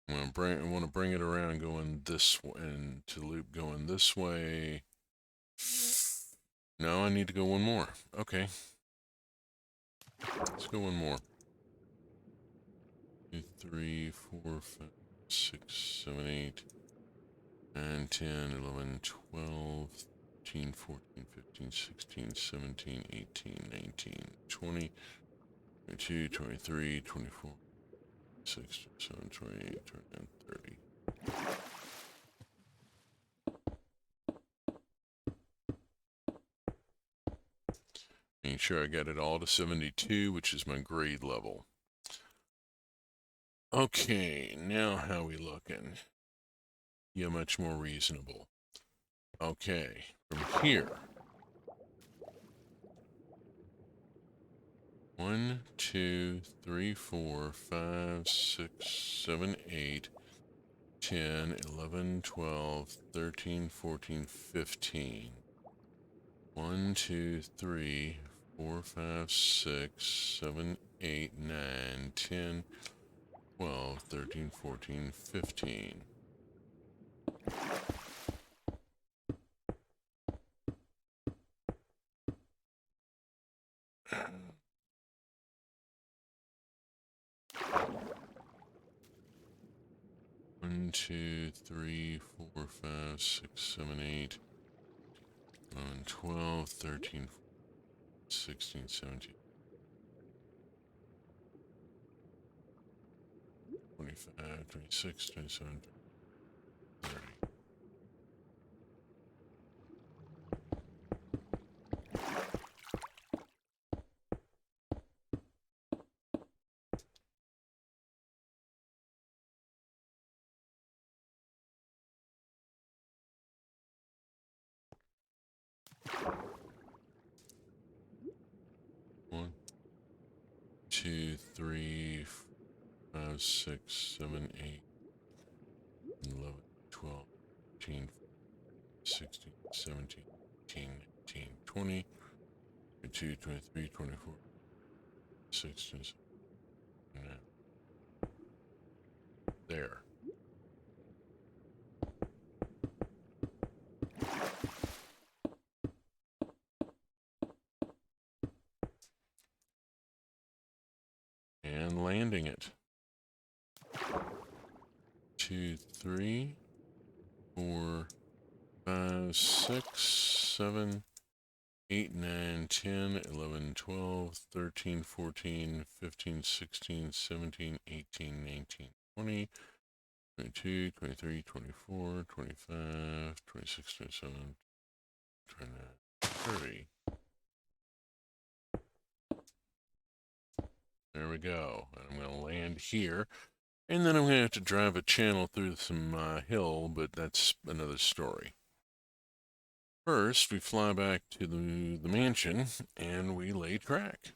I want to bring it around going this way, and to loop going this way. No, I need to go one more. Okay. Let's go one more. 2, 3, 4, 5, 6, 7, 8, 9, 10, 11, 12, 13, 14, 15, 16, 17, 18, 19, 20, 22, 23, 24, 26, 27, 28, 29, 30. Making sure I got it all to 72, which is my grade level. Okay, now how we looking? Yeah, much more reasonable. Okay, from here. 1, 2, 3, 4, 5, 6, 7, 8, 10, 11, 12, 13, 14, 15. 1, 2, 3, 4, 5, 6, 7, 8, 9, 10, 12, 13, 14, 15. One, 2, 3, 4, 5, 6, 7, 8, 11, 12, 13, 16, 17, 25, 26, 27, 30. One, 2, 3, 5, 6, 7, 8, 11, 12, 13, 16, 17, 18, 19, 20, 22, 23, 24, 26, 27. There. And landing it. 2, 3, 4, 5, 6, 7, 8, 9, 10, 11, 12, 13, 14, 15, 16, 17, 18, 19, 20, 22, 23, 24, 25, 26, 27, 29, 30. There we go. I'm going to land here. And then I'm going to have to drive a channel through some hill, but that's another story. First, we fly back to the mansion, and we lay track.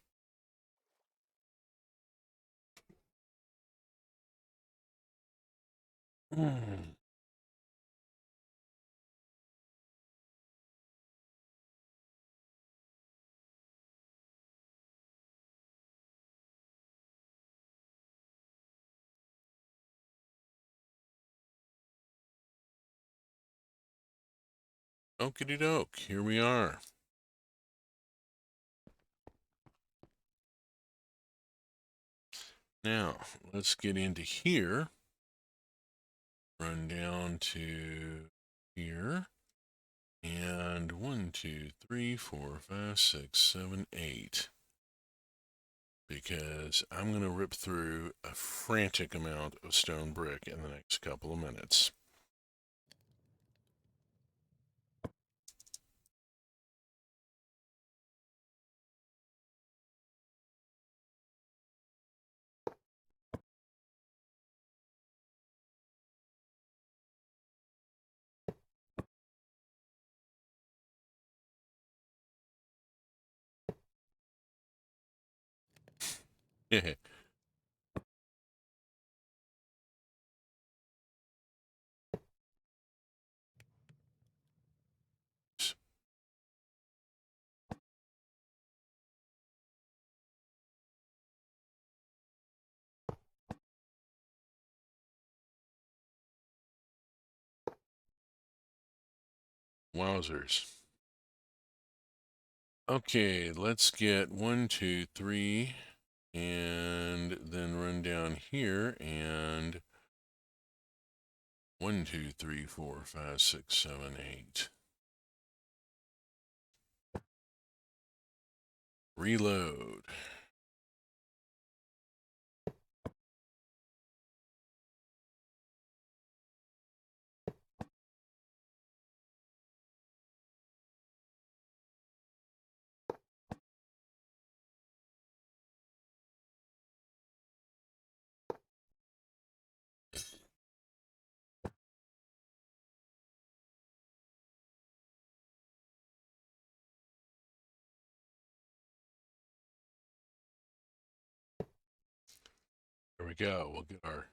Okie doke, here we are. Now, let's get into here. Run down to here. And 1, 2, 3, 4, 5, 6, 7, 8. Because I'm going to rip through a frantic amount of stone brick in the next couple of minutes. Wowzers. Okay, let's get 1, 2, 3, and then run down here and 1, 2, 3, 4, 5, 6, 7, 8. Reload. There we go. We'll get our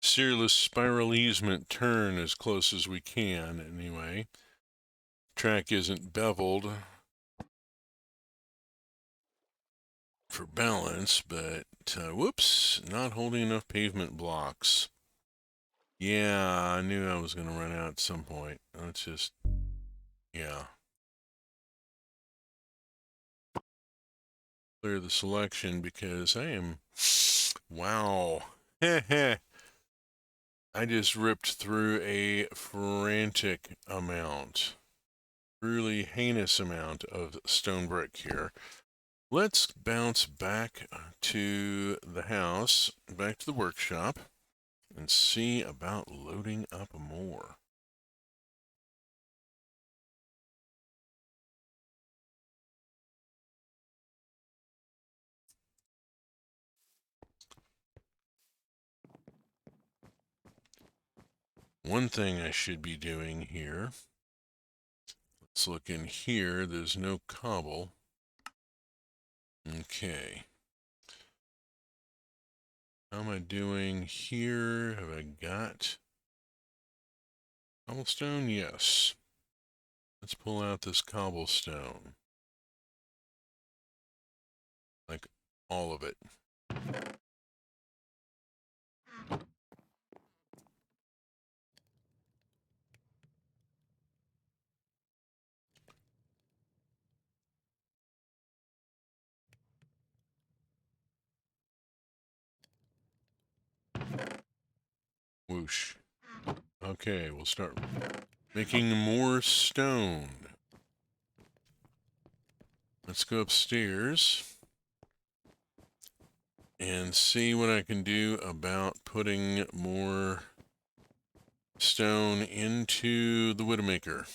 Searless spiral easement turn as close as we can, anyway. Track isn't beveled for balance, but whoops, not holding enough pavement blocks. Yeah, I knew I was going to run out at some point. Let's just, yeah. Clear the selection because I am, wow. I just ripped through a frantic amount, really heinous amount of stone brick here. Let's bounce back to the house, back to the workshop, and see about loading up more. One thing I should be doing here, let's look in here, there's no cobble. Okay. How am I doing here? Have I got cobblestone? Yes. Let's pull out this cobblestone. Like all of it. Whoosh. Okay, we'll start making more stone. Let's go upstairs and see what I can do about putting more stone into the Widowmaker.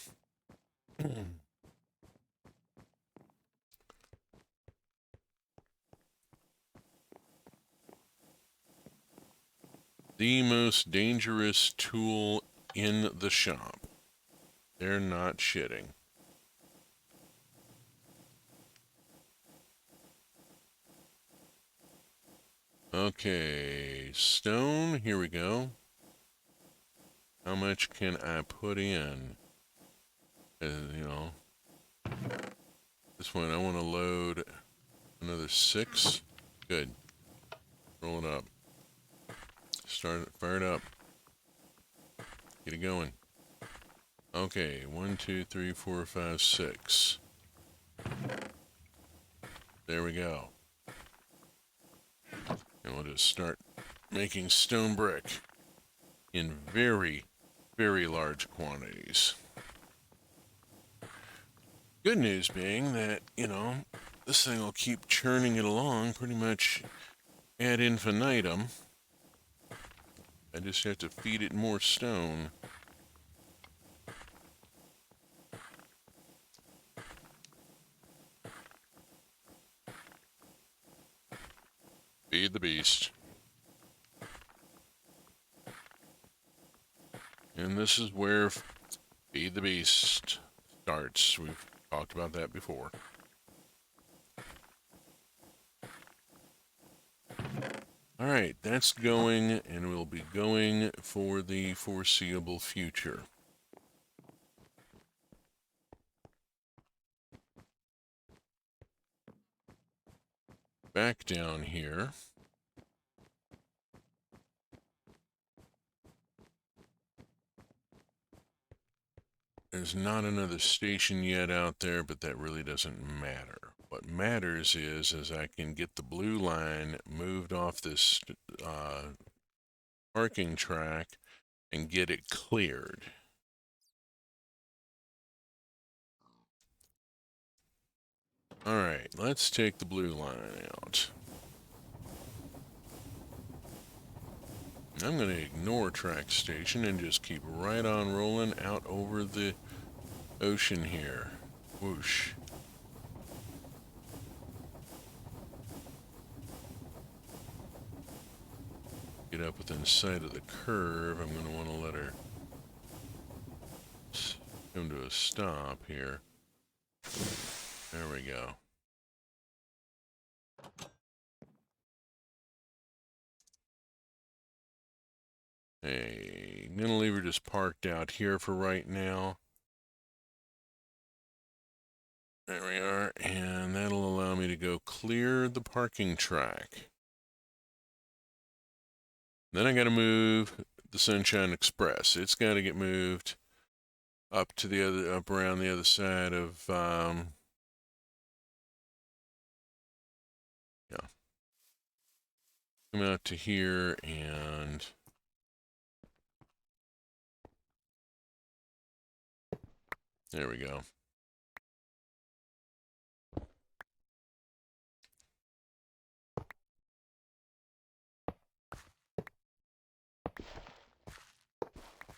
The most dangerous tool in the shop. They're not shitting. Okay, stone, here we go. How much can I put in? You know, this one, I want to load another 6. Good. Roll it up. Start it, fire it up. Get it going. Okay, 1, 2, 3, 4, 5, 6. There we go. And we'll just start making stone brick in very, very large quantities. Good news being that, you know, this thing will keep churning it along pretty much ad infinitum. I just have to feed it more stone. Feed the beast. And this is where Feed the Beast starts. We've talked about that before. All right, that's going and will be going for the foreseeable future. Back down here. There's not another station yet out there, but that really doesn't matter. What matters is I can get the blue line moved off this parking track and get it cleared. All right, let's take the blue line out. I'm going to ignore track station and just keep right on rolling out over the ocean here. Whoosh. Get up within sight of the curve. I'm going to want to let her come to a stop here. There we go. Hey, I'm going to leave her just parked out here for right now. There we are, and that'll allow me to go clear the parking track. Then I got to move the Sunshine Express. It's got to get moved up around the other side of, yeah. Come out to here and there we go.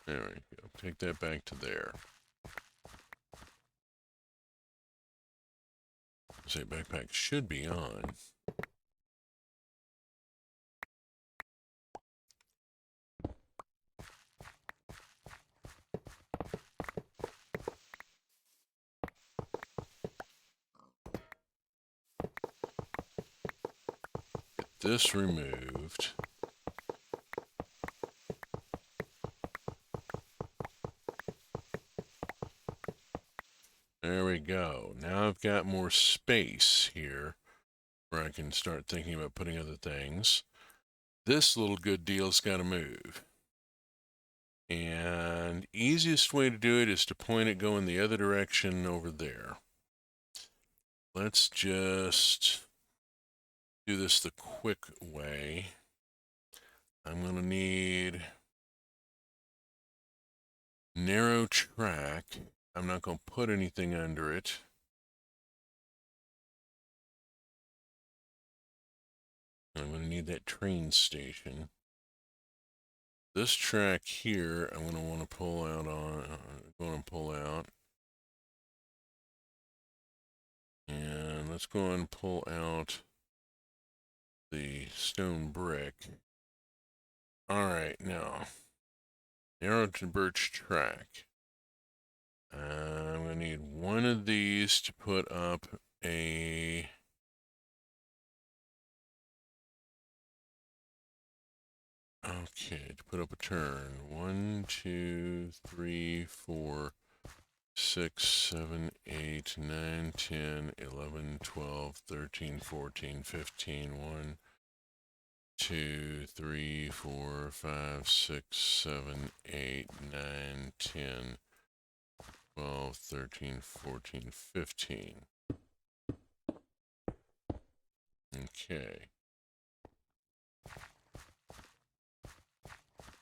There we go. Take that back to there. Say backpack should be on. Get this removed. There we go. Now I've got more space here where I can start thinking about putting other things. This little good deal's got to move. And easiest way to do it is to point it going the other direction over there. Let's just do this the quick way. I'm going to need narrow track. I'm not going to put anything under it. I'm going to need that train station. This track here, I'm going to want to pull out And let's go and pull out the stone brick. All right, now, narrow to birch track. I'm going to need one of these to put up a... Okay, to put up a turn. 1, 2, 3, 4, 6, 7, 8, 9, 10, 11, 12, 13, 14, 15. 1, 2, 3, 4, 5, 6, 7, 8, 9, 10, 12, 13, 14, 15. Okay.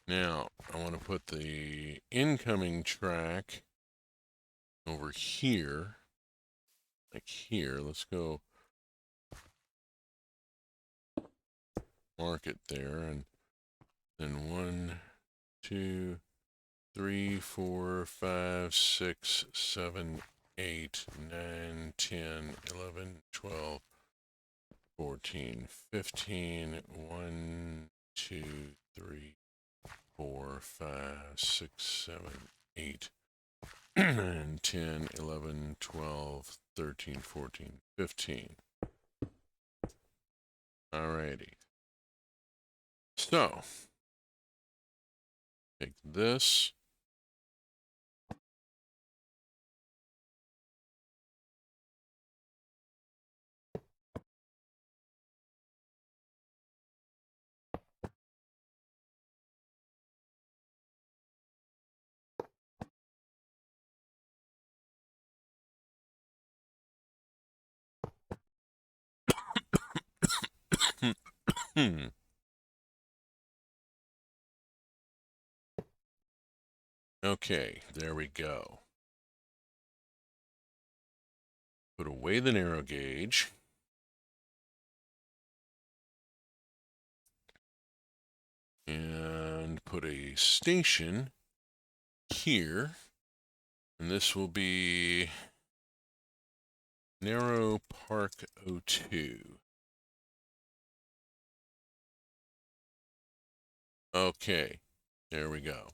Now, I want to put the incoming track over here. Like here. Let's go mark it there. And then 1, 2, 3, 4, 5, 6, 7, 8, 9, 10, 11, 12, 14, 15. 1, 2, 3, 4, 5, 6, 7, 8, 9, 10, 11, 12, 13, 14, 15. Alrighty. So, take this. Hmm. Okay, there we go. Put away the narrow gauge. And put a station here. And this will be Narrow Park 02. Okay, there we go.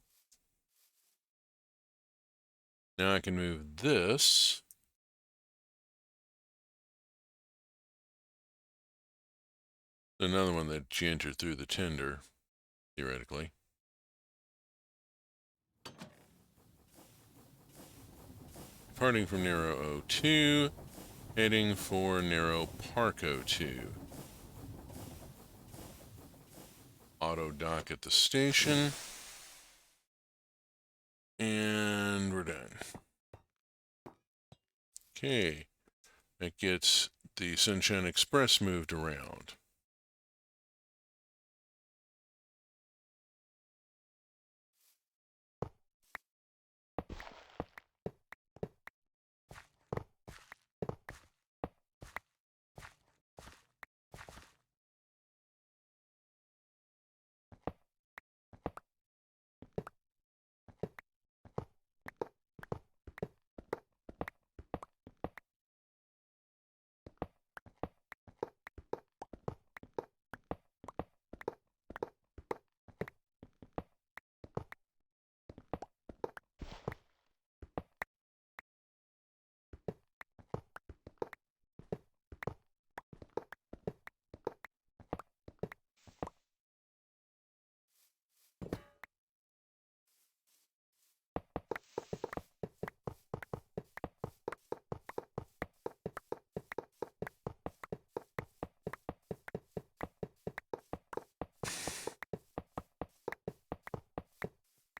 Now I can move this. Another one that you enter through the tender, theoretically. Departing from Narrow 02, heading for Narrow Park 02. Auto dock at the station. And we're done. Okay, that gets the Sunshine Express moved around.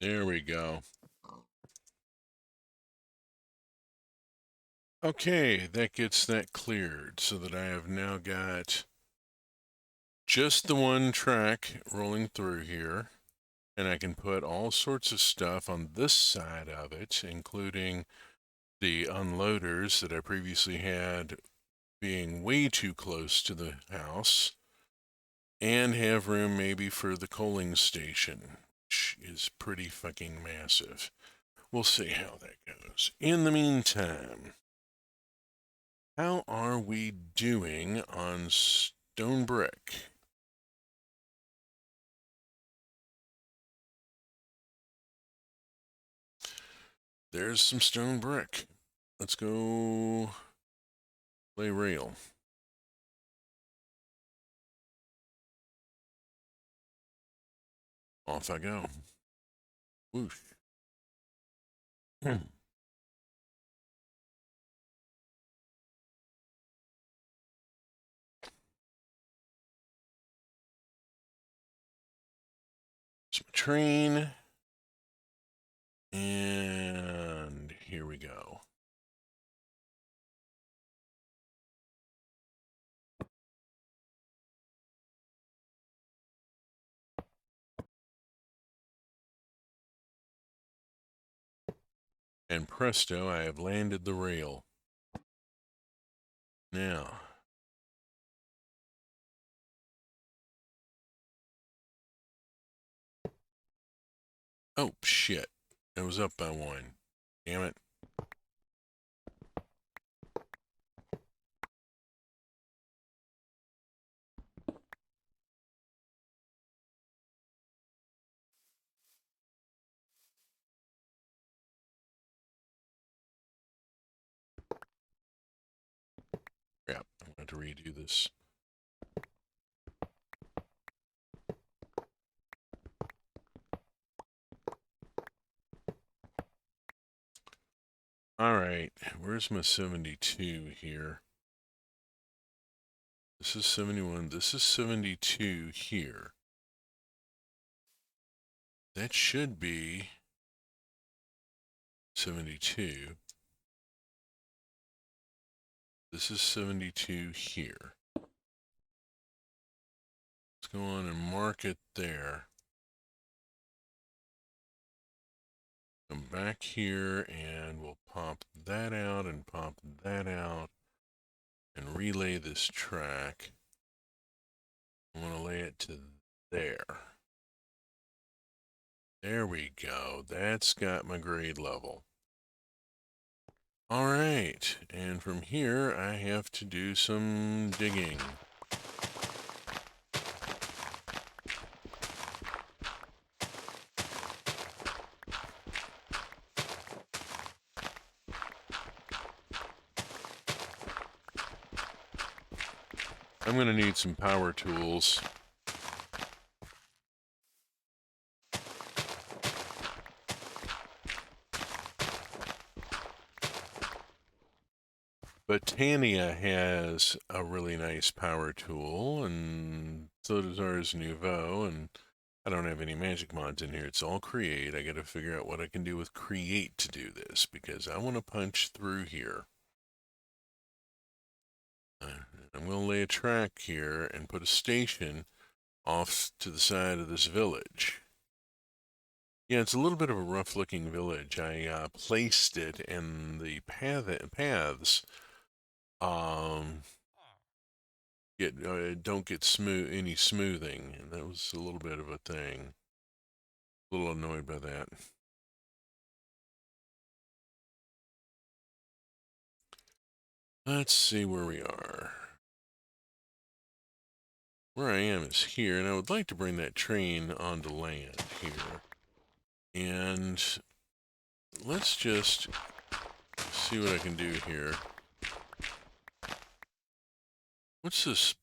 There we go. Okay, that gets that cleared so that I have now got just the one track rolling through here. And I can put all sorts of stuff on this side of it, including the unloaders that I previously had being way too close to the house, and have room maybe for the coaling station, which is pretty fucking massive. We'll see how that goes. In the meantime, how are we doing on stone brick? There's some stone brick. Let's go lay rail. Off I go. Whoosh. Some train. And here we go. And presto, I have landed the rail. Now, oh shit, I was up by one. Damn it. Crap, I'm going to redo this. Alright, where's my 72 here? This is 71, this is 72 here. That should be 72. This is 72 here. Let's go on and mark it there. Come back here and we'll pop that out and pop that out and relay this track. I want to lay it to there. There we go. That's got my grade level. All right, and from here I have to do some digging. I'm going to need some power tools. But Tania has a really nice power tool, and so does Ars Nouveau, and I don't have any magic mods in here. It's all Create. I got to figure out what I can do with Create to do this, because I want to punch through here. I'm going to lay a track here and put a station off to the side of this village. Yeah, it's a little bit of a rough-looking village. I placed it, and the paths don't get any smoothing, and that was a little bit of a thing. A little annoyed by that. Let's see where we are. Where I am is here, and I would like to bring that train onto land here. And let's just see what I can do here. What's this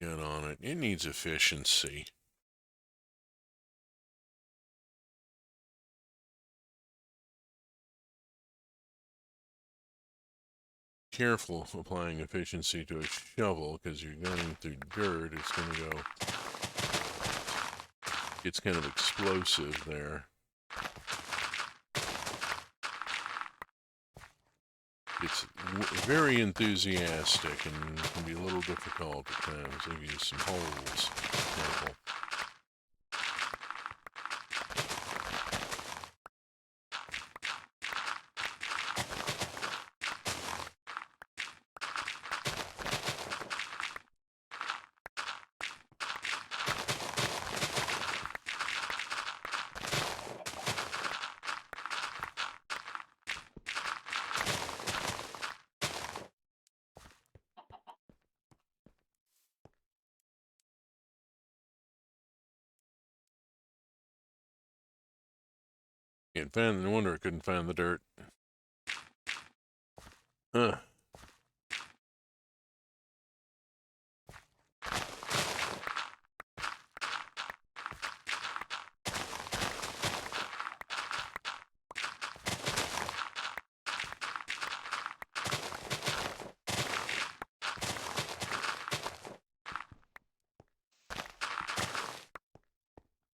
got on it? It needs efficiency. Careful applying efficiency to a shovel, because you're going through dirt. It's going to go... It's kind of explosive there. It's very enthusiastic and can be a little difficult at times. I've used some holes. Careful. Can't find, no wonder I couldn't find the dirt. Huh.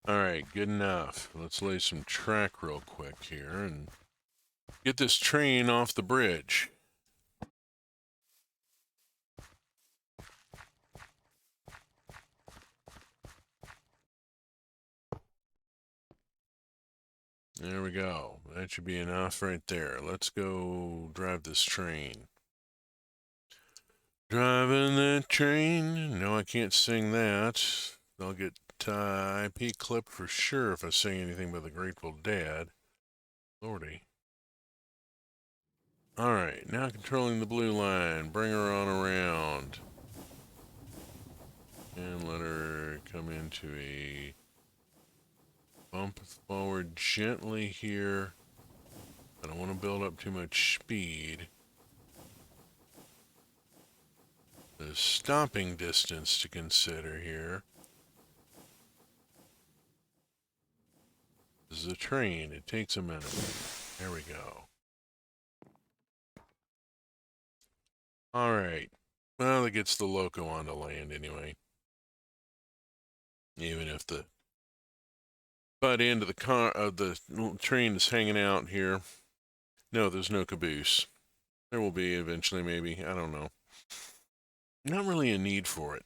Alright, good enough. Let's lay some track real quick here and get this train off the bridge. There we go. That should be enough right there. Let's go drive this train. Driving that train. No, I can't sing that. I'll get IP clipped for sure if I sing anything by the Grateful Dead. Lordy. Alright, now controlling the blue line. Bring her on around. And let her come into a bump forward gently here. I don't want to build up too much speed. There's stopping distance to consider here. This is a train. It takes a minute. There we go. Alright. Well, it gets the loco onto land anyway. Even if the butt end of the car of the train is hanging out here. No, there's no caboose. There will be eventually, maybe. I don't know. Not really a need for it.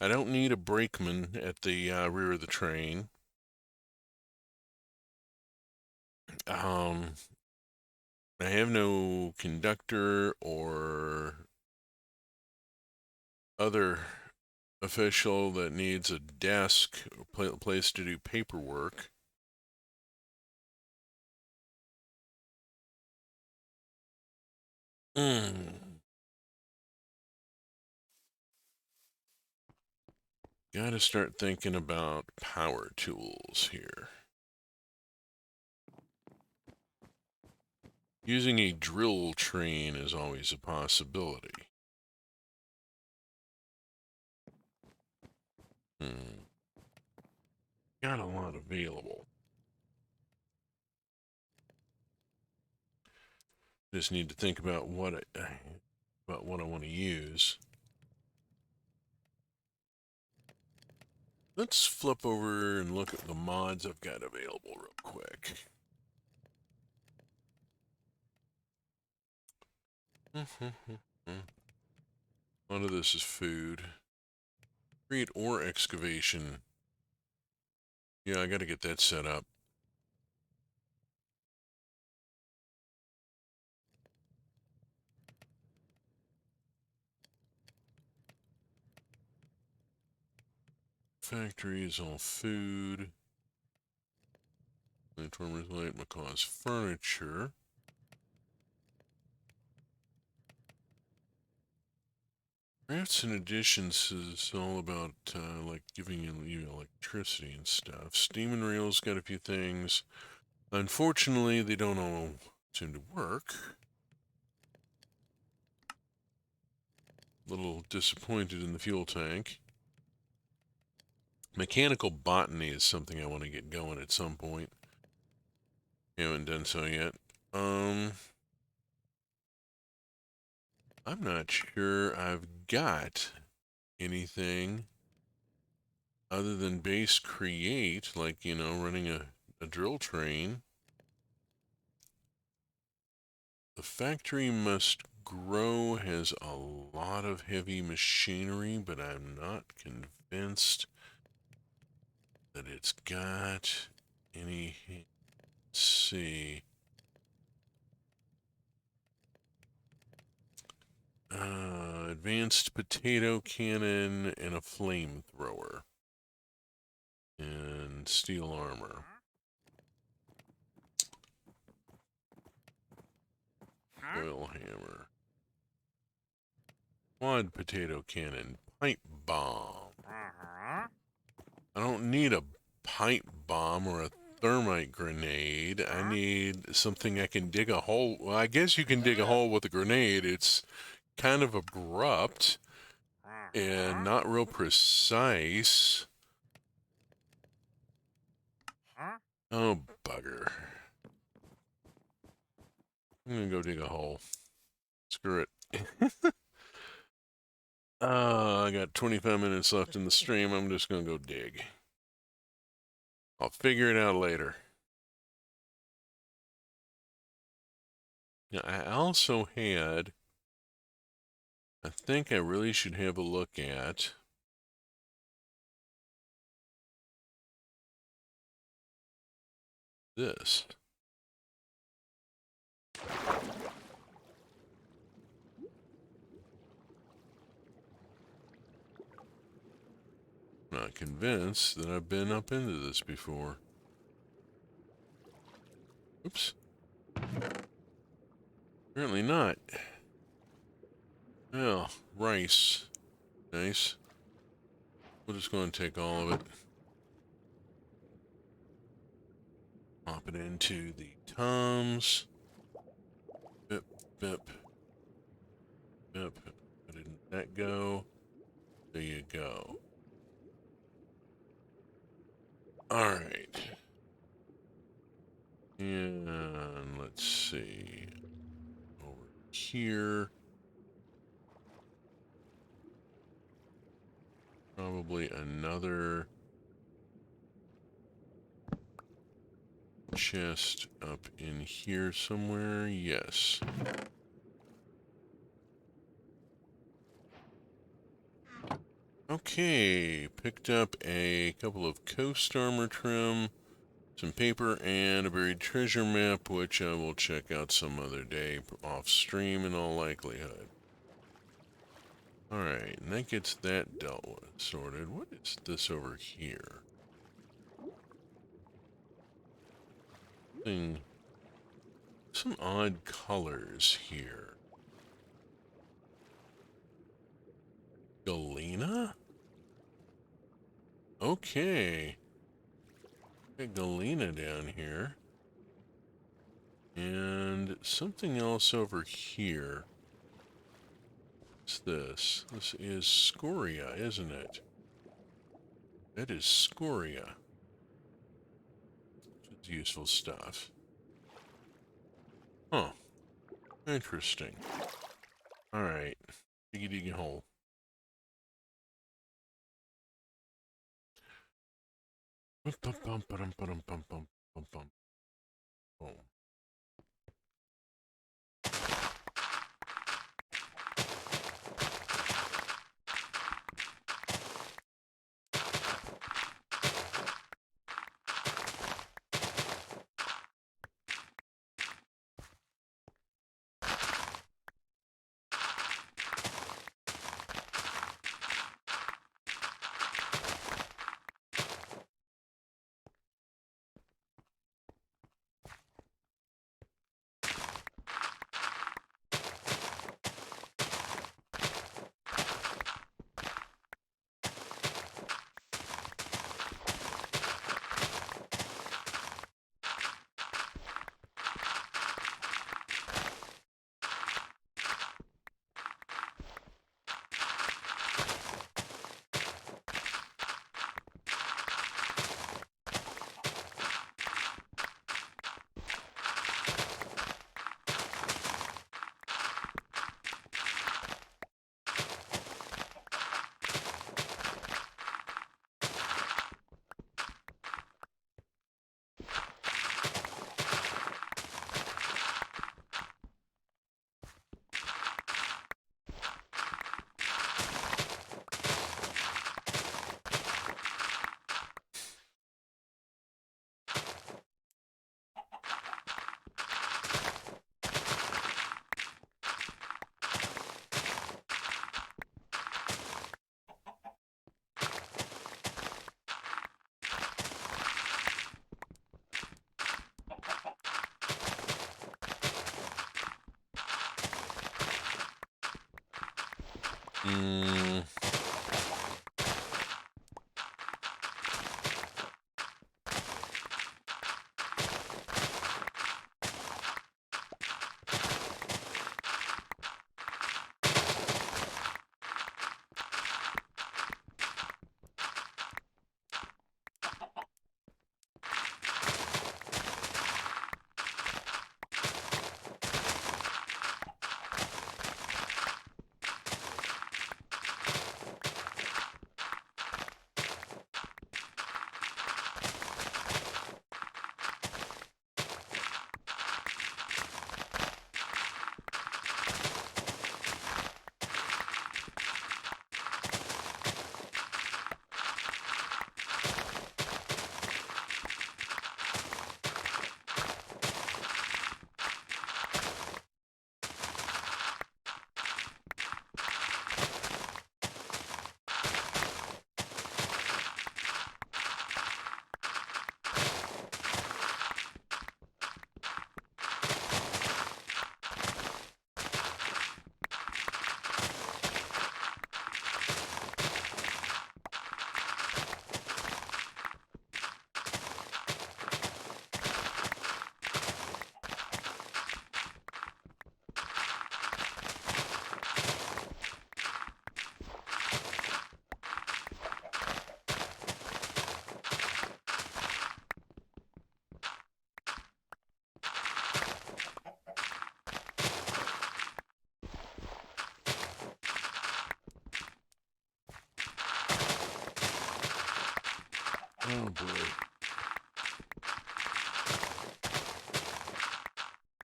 I don't need a brakeman at the rear of the train. I have no conductor or other official that needs a desk or place to do paperwork. Gotta start thinking about power tools here. Using a drill train is always a possibility. Got a lot available. Just need to think about what I want to use. Let's flip over and look at the mods I've got available real quick. A lot of this is food. Create ore excavation. Yeah, I got to get that set up. Factory is all food. Transformers light, Macaw's furniture. Crafts and additions is all about like giving you electricity and stuff. Steam and rails got a few things. Unfortunately, they don't all seem to work. A little disappointed in the fuel tank. Mechanical botany is something I want to get going at some point. Haven't done so yet. I'm not sure I've got anything other than base create, like, running a drill train. The factory must grow has a lot of heavy machinery, but I'm not convinced that it's got any. Let's see. Advanced potato cannon and a flamethrower. And steel armor. Oil hammer. Quad potato cannon. Pipe bomb. I don't need a pipe bomb or a thermite grenade. I need something I can dig a hole. Well, I guess you can dig a hole with a grenade. It's kind of abrupt and not real precise. Oh, bugger. I'm gonna go dig a hole. Screw it. I got 25 minutes left in the stream. I'm just gonna go dig. I'll figure it out later. Now, I also had, I think I really should have a look at this. Not convinced that I've been up into this before. Oops. Apparently not. Well, rice. Nice. We're just going to take all of it. Pop it into the Toms. Bip, bip. Bip. Why didn't that go? There you go. Alright. Yeah. here. Probably another chest up in here somewhere. Yes. Okay, picked up a couple of coast armor trim, some paper, and a buried treasure map, which I will check out some other day off stream in all likelihood. Alright, and that gets that dealt with, sorted. What is this over here? Some odd colors here. Galena? Okay. Got Galena down here. And something else over here. What's this? This is scoria, isn't it? That is scoria. It's useful stuff. Huh. Interesting. Alright. Diggy diggy hole. Oh. Hmm. Oh boy.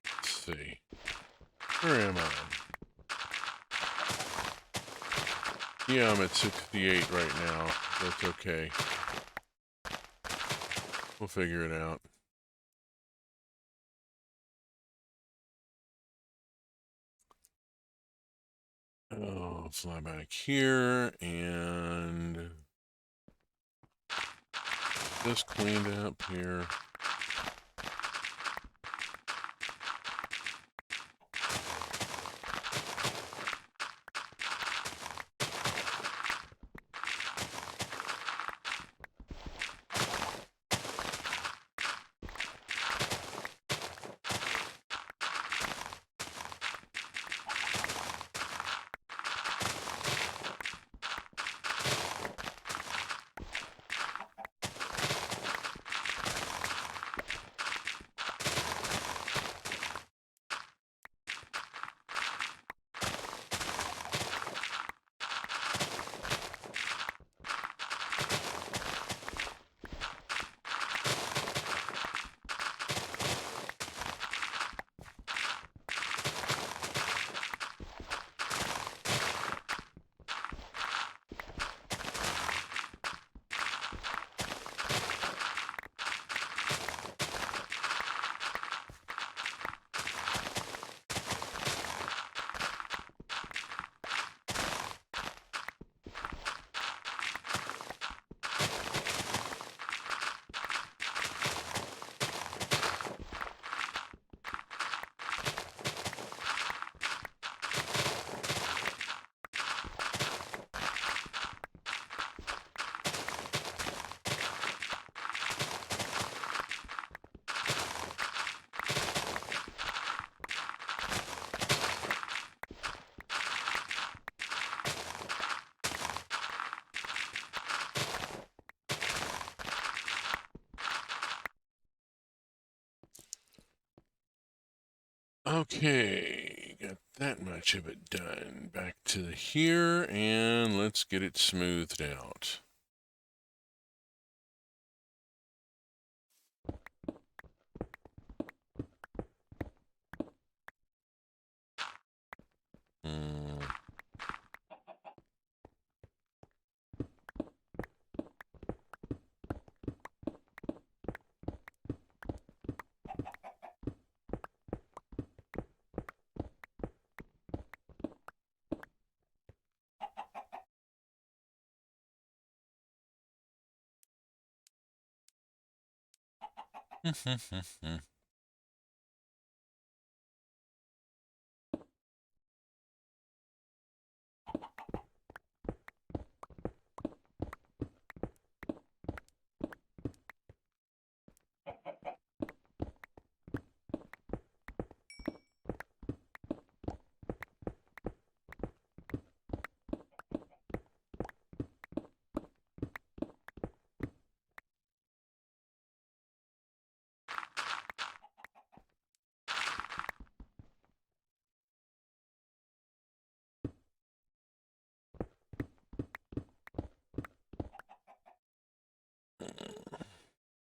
Let's see. Where am I? Yeah, I'm at 68 right now. That's okay. We'll figure it out. Oh, fly back here and just cleaned up here. Okay, got that much of it done. Back to here, and let's get it smoothed out. Hmm.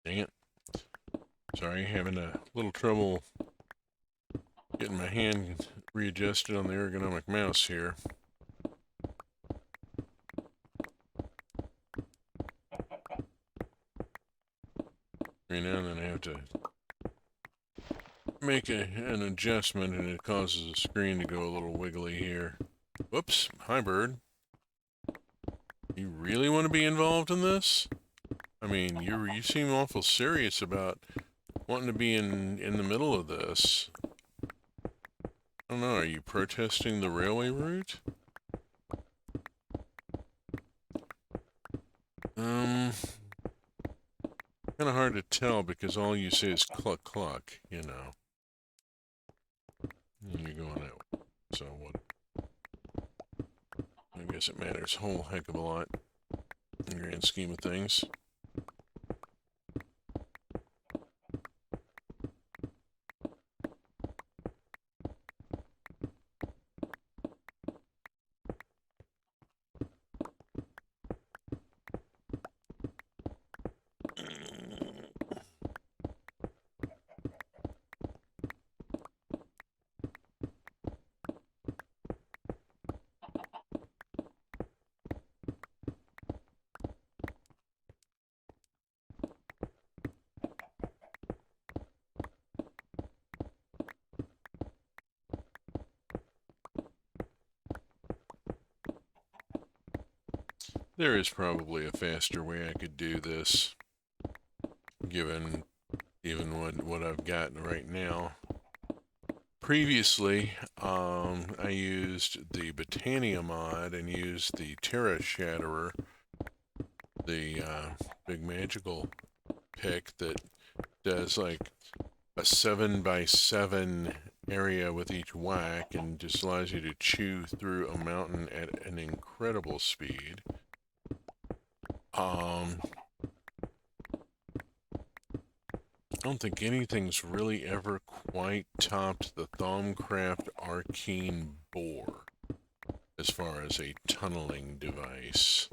Dang it. Sorry, having a little trouble getting my hand readjusted on the ergonomic mouse here. Every now and then I have to make an adjustment and it causes the screen to go a little wiggly here. Whoops. Hi, bird. You really want to be involved in this? I mean, you seem awful serious about wanting to be in the middle of this. I don't know, are you protesting the railway route? Kind of hard to tell because all you say is cluck cluck, you know. And you're going out. So what? I guess it matters a whole heck of a lot in the grand scheme of things. There is probably a faster way I could do this, given even what I've got right now. Previously, I used the Botania mod and used the Terra Shatterer, the big magical pick that does like a 7x7 area with each whack and just allows you to chew through a mountain at an incredible speed. I don't think anything's really ever quite topped the Thaumcraft Arcane Boar as far as a tunneling device.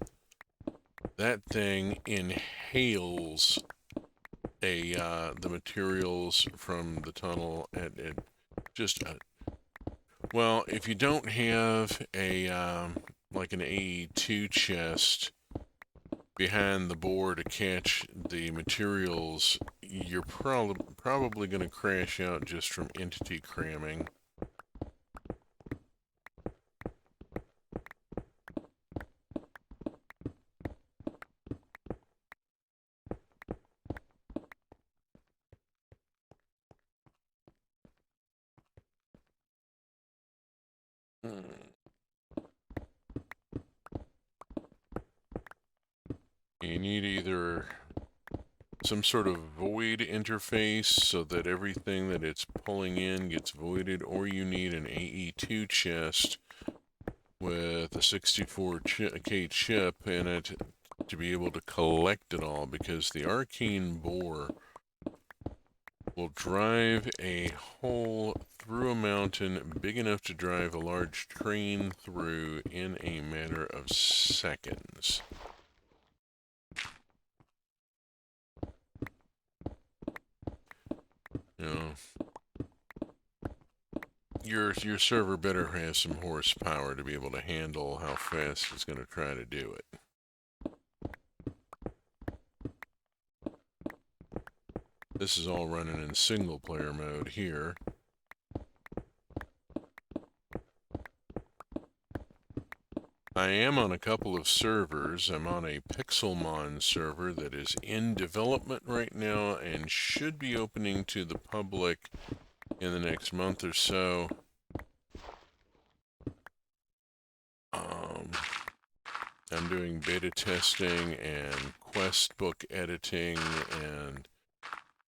That thing inhales the materials from the tunnel at just well, if you don't have a like an AE2 chest behind the board to catch the materials, you're probably going to crash out just from entity cramming. You need either some sort of void interface so that everything that it's pulling in gets voided, or you need an AE2 chest with a 64K chip in it to be able to collect it all, because the Arcane Boar will drive a hole through a mountain big enough to drive a large train through in a matter of seconds. You know, your server better have some horsepower to be able to handle how fast it's going to try to do it. This is all running in single player mode here. I am on a couple of servers. I'm on a Pixelmon server that is in development right now and should be opening to the public in the next month or so. I'm doing beta testing and quest book editing and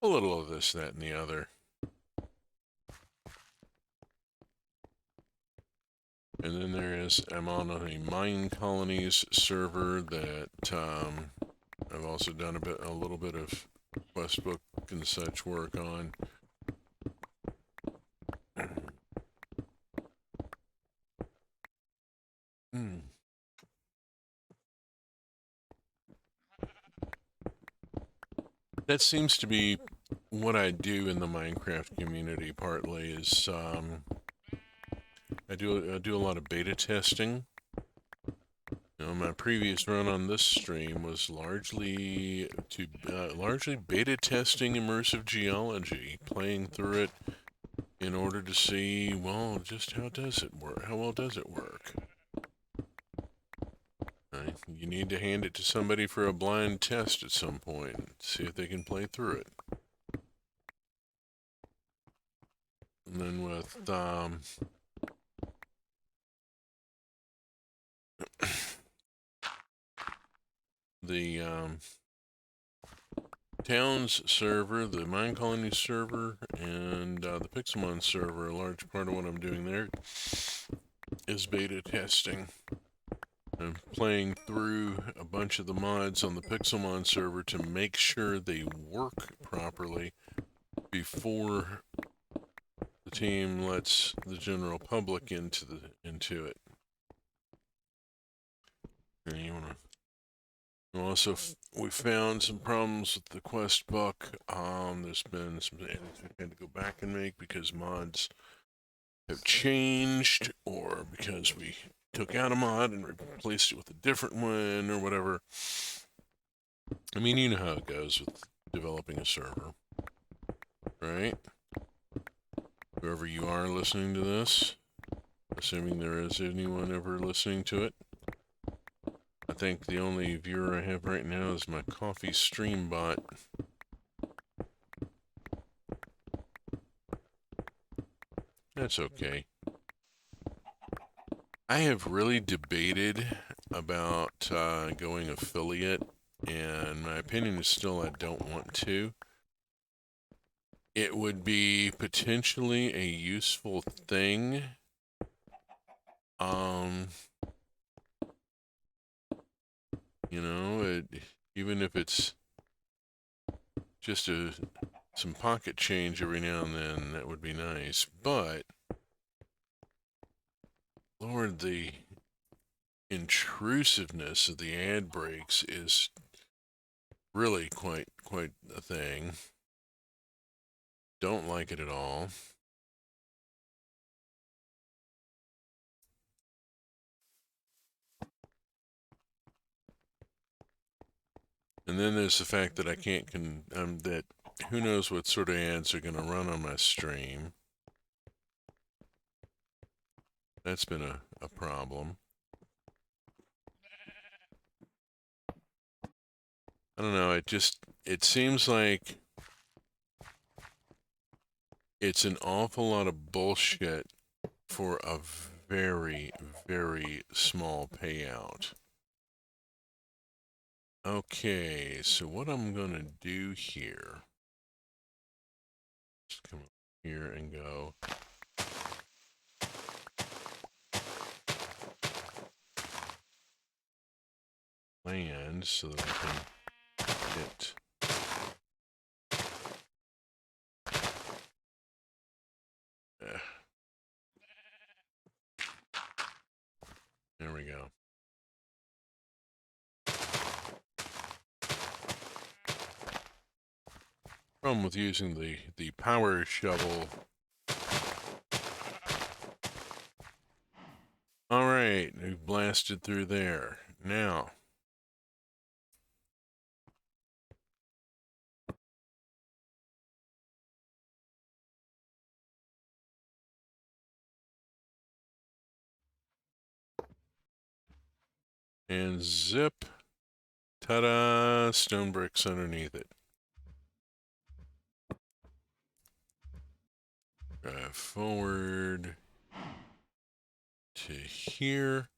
a little of this, that, and the other. And then I'm on a Mine Colonies server that I've also done a little bit of quest book and such work on. That seems to be what I do in the Minecraft community. Partly is I do a lot of beta testing. You know, my previous run on this stream was largely beta testing immersive geology, playing through it in order to see, well, just how does it work? How well does it work? You need to hand it to somebody for a blind test at some point and see if they can play through it. And then with the Towns server, the Mine Colony server, and the Pixelmon server, a large part of what I'm doing there is beta testing. I'm playing through a bunch of the mods on the Pixelmon server to make sure they work properly before the team lets the general public into it. And you wanna also, we found some problems with the quest book. There's been some edits we had to go back and make because mods have changed, or because we took out a mod and replaced it with a different one, or whatever. I mean, you know how it goes with developing a server, right? Whoever you are listening to this, assuming there is anyone ever listening to it. I think the only viewer I have right now is my coffee stream bot. That's okay. I have really debated about going affiliate, and my opinion is still I don't want to. It would be potentially a useful thing. You know, even if it's just some pocket change every now and then, that would be nice. But, Lord, the intrusiveness of the ad breaks is really quite a thing. Don't like it at all. And then there's the fact that I can't that who knows what sort of ads are going to run on my stream. That's been a problem. I don't know, it seems like it's an awful lot of bullshit for a very, very small payout. Okay, so what I'm gonna do here, just come here and go. Land so that I can get. There we go. Problem with using the power shovel. All right, we've blasted through there. Now, and zip, ta-da, stone bricks underneath it. Drive forward to here,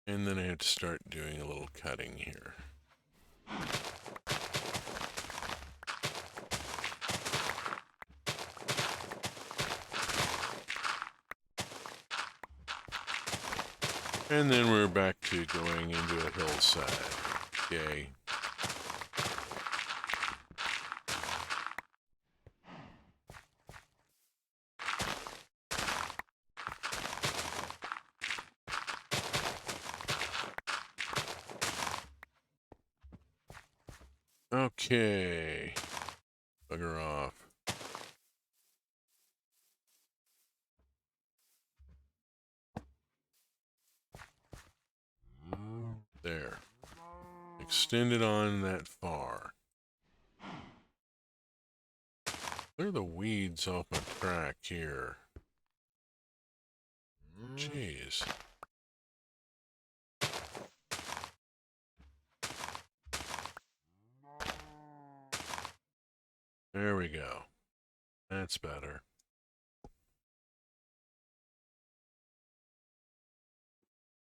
and then I have to start doing a little cutting here. And then we're back to going into a hillside. Okay. Okay. Bugger off. There. Extend it on that far. Clear the weeds off my track here. Jeez. There we go. That's better.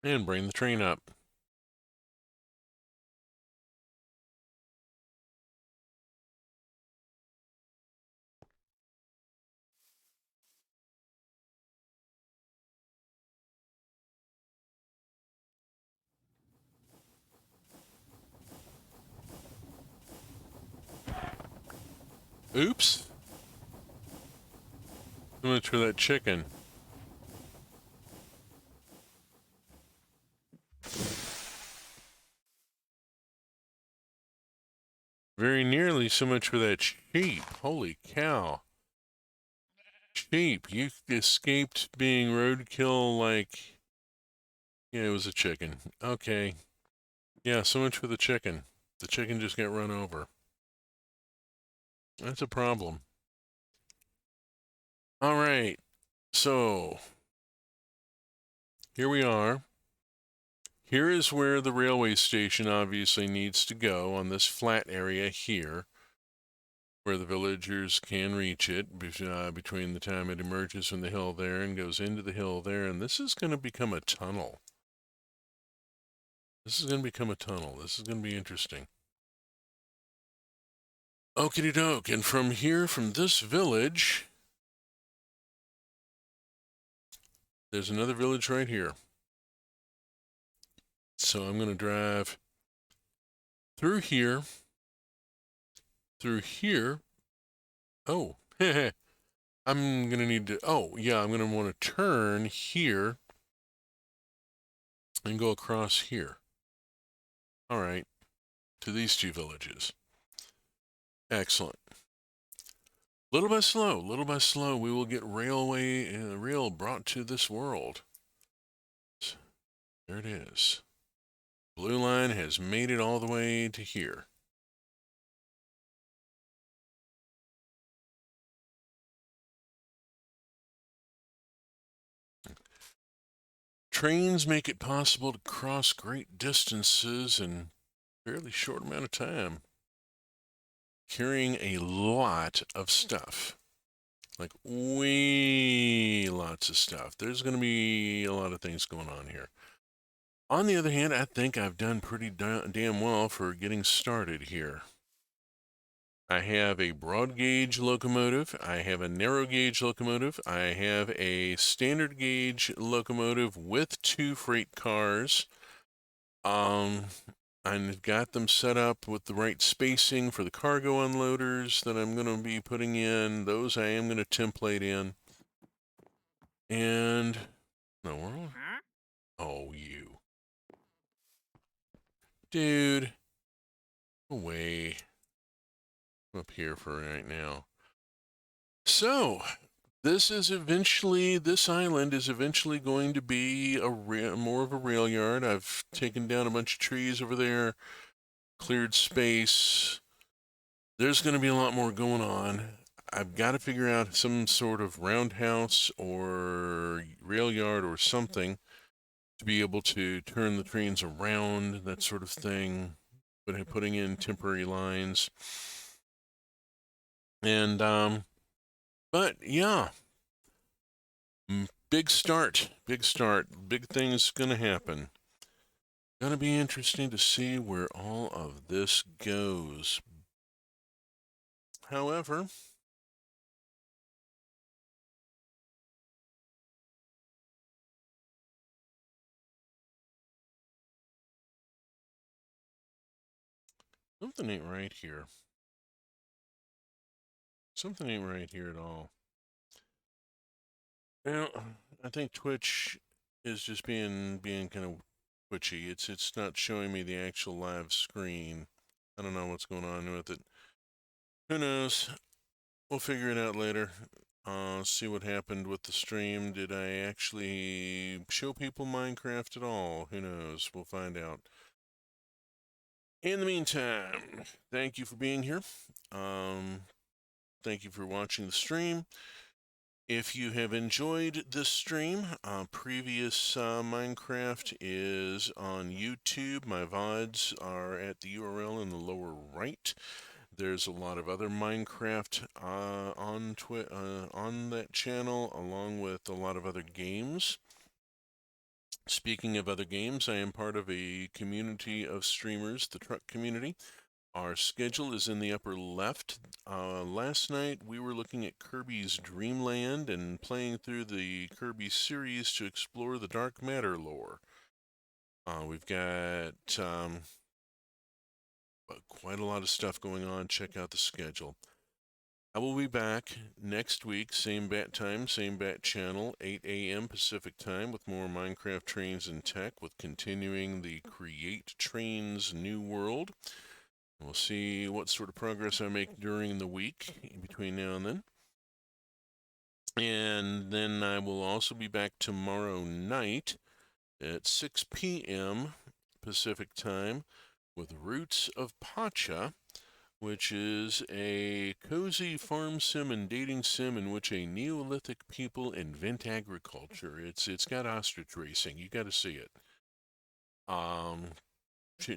And bring the train up. Oops. So much for that chicken. Very nearly so much for that sheep. Holy cow. Sheep, you escaped being roadkill like... Yeah, it was a chicken. Okay. Yeah, so much for the chicken. The chicken just got run over. That's a problem. All right. So, here we are. Here is where the railway station obviously needs to go, on this flat area here, where the villagers can reach it between the time it emerges from the hill there and goes into the hill there. And this is going to become a tunnel. This is going to become a tunnel. This is going to be interesting. Okie doke. And from here, from this village, there's another village right here. So I'm going to drive through here. Oh, I'm going to need to, I'm going to want to turn here and go across here. All right, to these two villages. Excellent. Little by slow, we will get rail brought to this world. There it is. Blue line has made it all the way to here. Trains make it possible to cross great distances in a fairly short amount of time, carrying a lot of stuff. Like, way lots of stuff. There's going to be a lot of things going on here. On the other hand, I think I've done pretty damn well for getting started here. I have a broad gauge locomotive, I have a narrow gauge locomotive, I have a standard gauge locomotive with 2 freight cars. I've got them set up with the right spacing for the cargo unloaders that I'm going to be putting in. Those I am going to template in. And, no world. Oh, you. Dude. Away. I'm up here for right now. So, this island is eventually going to be more of a rail yard. I've taken down a bunch of trees over there, cleared space. There's going to be a lot more going on. I've got to figure out some sort of roundhouse or rail yard or something to be able to turn the trains around, that sort of thing, but putting in temporary lines. And, but yeah, big start, big things gonna happen. Gonna be interesting to see where all of this goes. However, something ain't right here. Something ain't right here at all. Now, I think Twitch is just being kind of twitchy. It's not showing me the actual live screen. I don't know what's going on with it. Who knows? We'll figure it out later. See what happened with the stream. Did I actually show people Minecraft at all? Who knows? We'll find out. In the meantime, thank you for being here. Thank you for watching the stream. If you have enjoyed this stream, previous Minecraft is on YouTube. My VODs are at the URL in the lower right. There's a lot of other Minecraft on that channel, along with a lot of other games. Speaking of other games, I am part of a community of streamers, the Truck Community. Our schedule is in the upper left. Last night we were looking at Kirby's Dream Land and playing through the Kirby series to explore the Dark Matter lore. We've got quite a lot of stuff going on. Check out the schedule. I will be back next week, same bat time, same bat channel, 8 a.m. Pacific time, with more Minecraft Trains and Tech, with continuing the Create Trains New World. We'll see what sort of progress I make during the week between now and then. And then I will also be back tomorrow night at 6 p.m. Pacific time with Roots of Pacha, which is a cozy farm sim and dating sim in which a Neolithic people invent agriculture. It's got ostrich racing. You got to see it.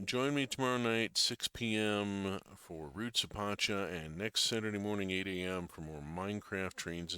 Join me tomorrow night, 6 p.m. for Roots Apache, and next Saturday morning, 8 a.m. for more Minecraft trains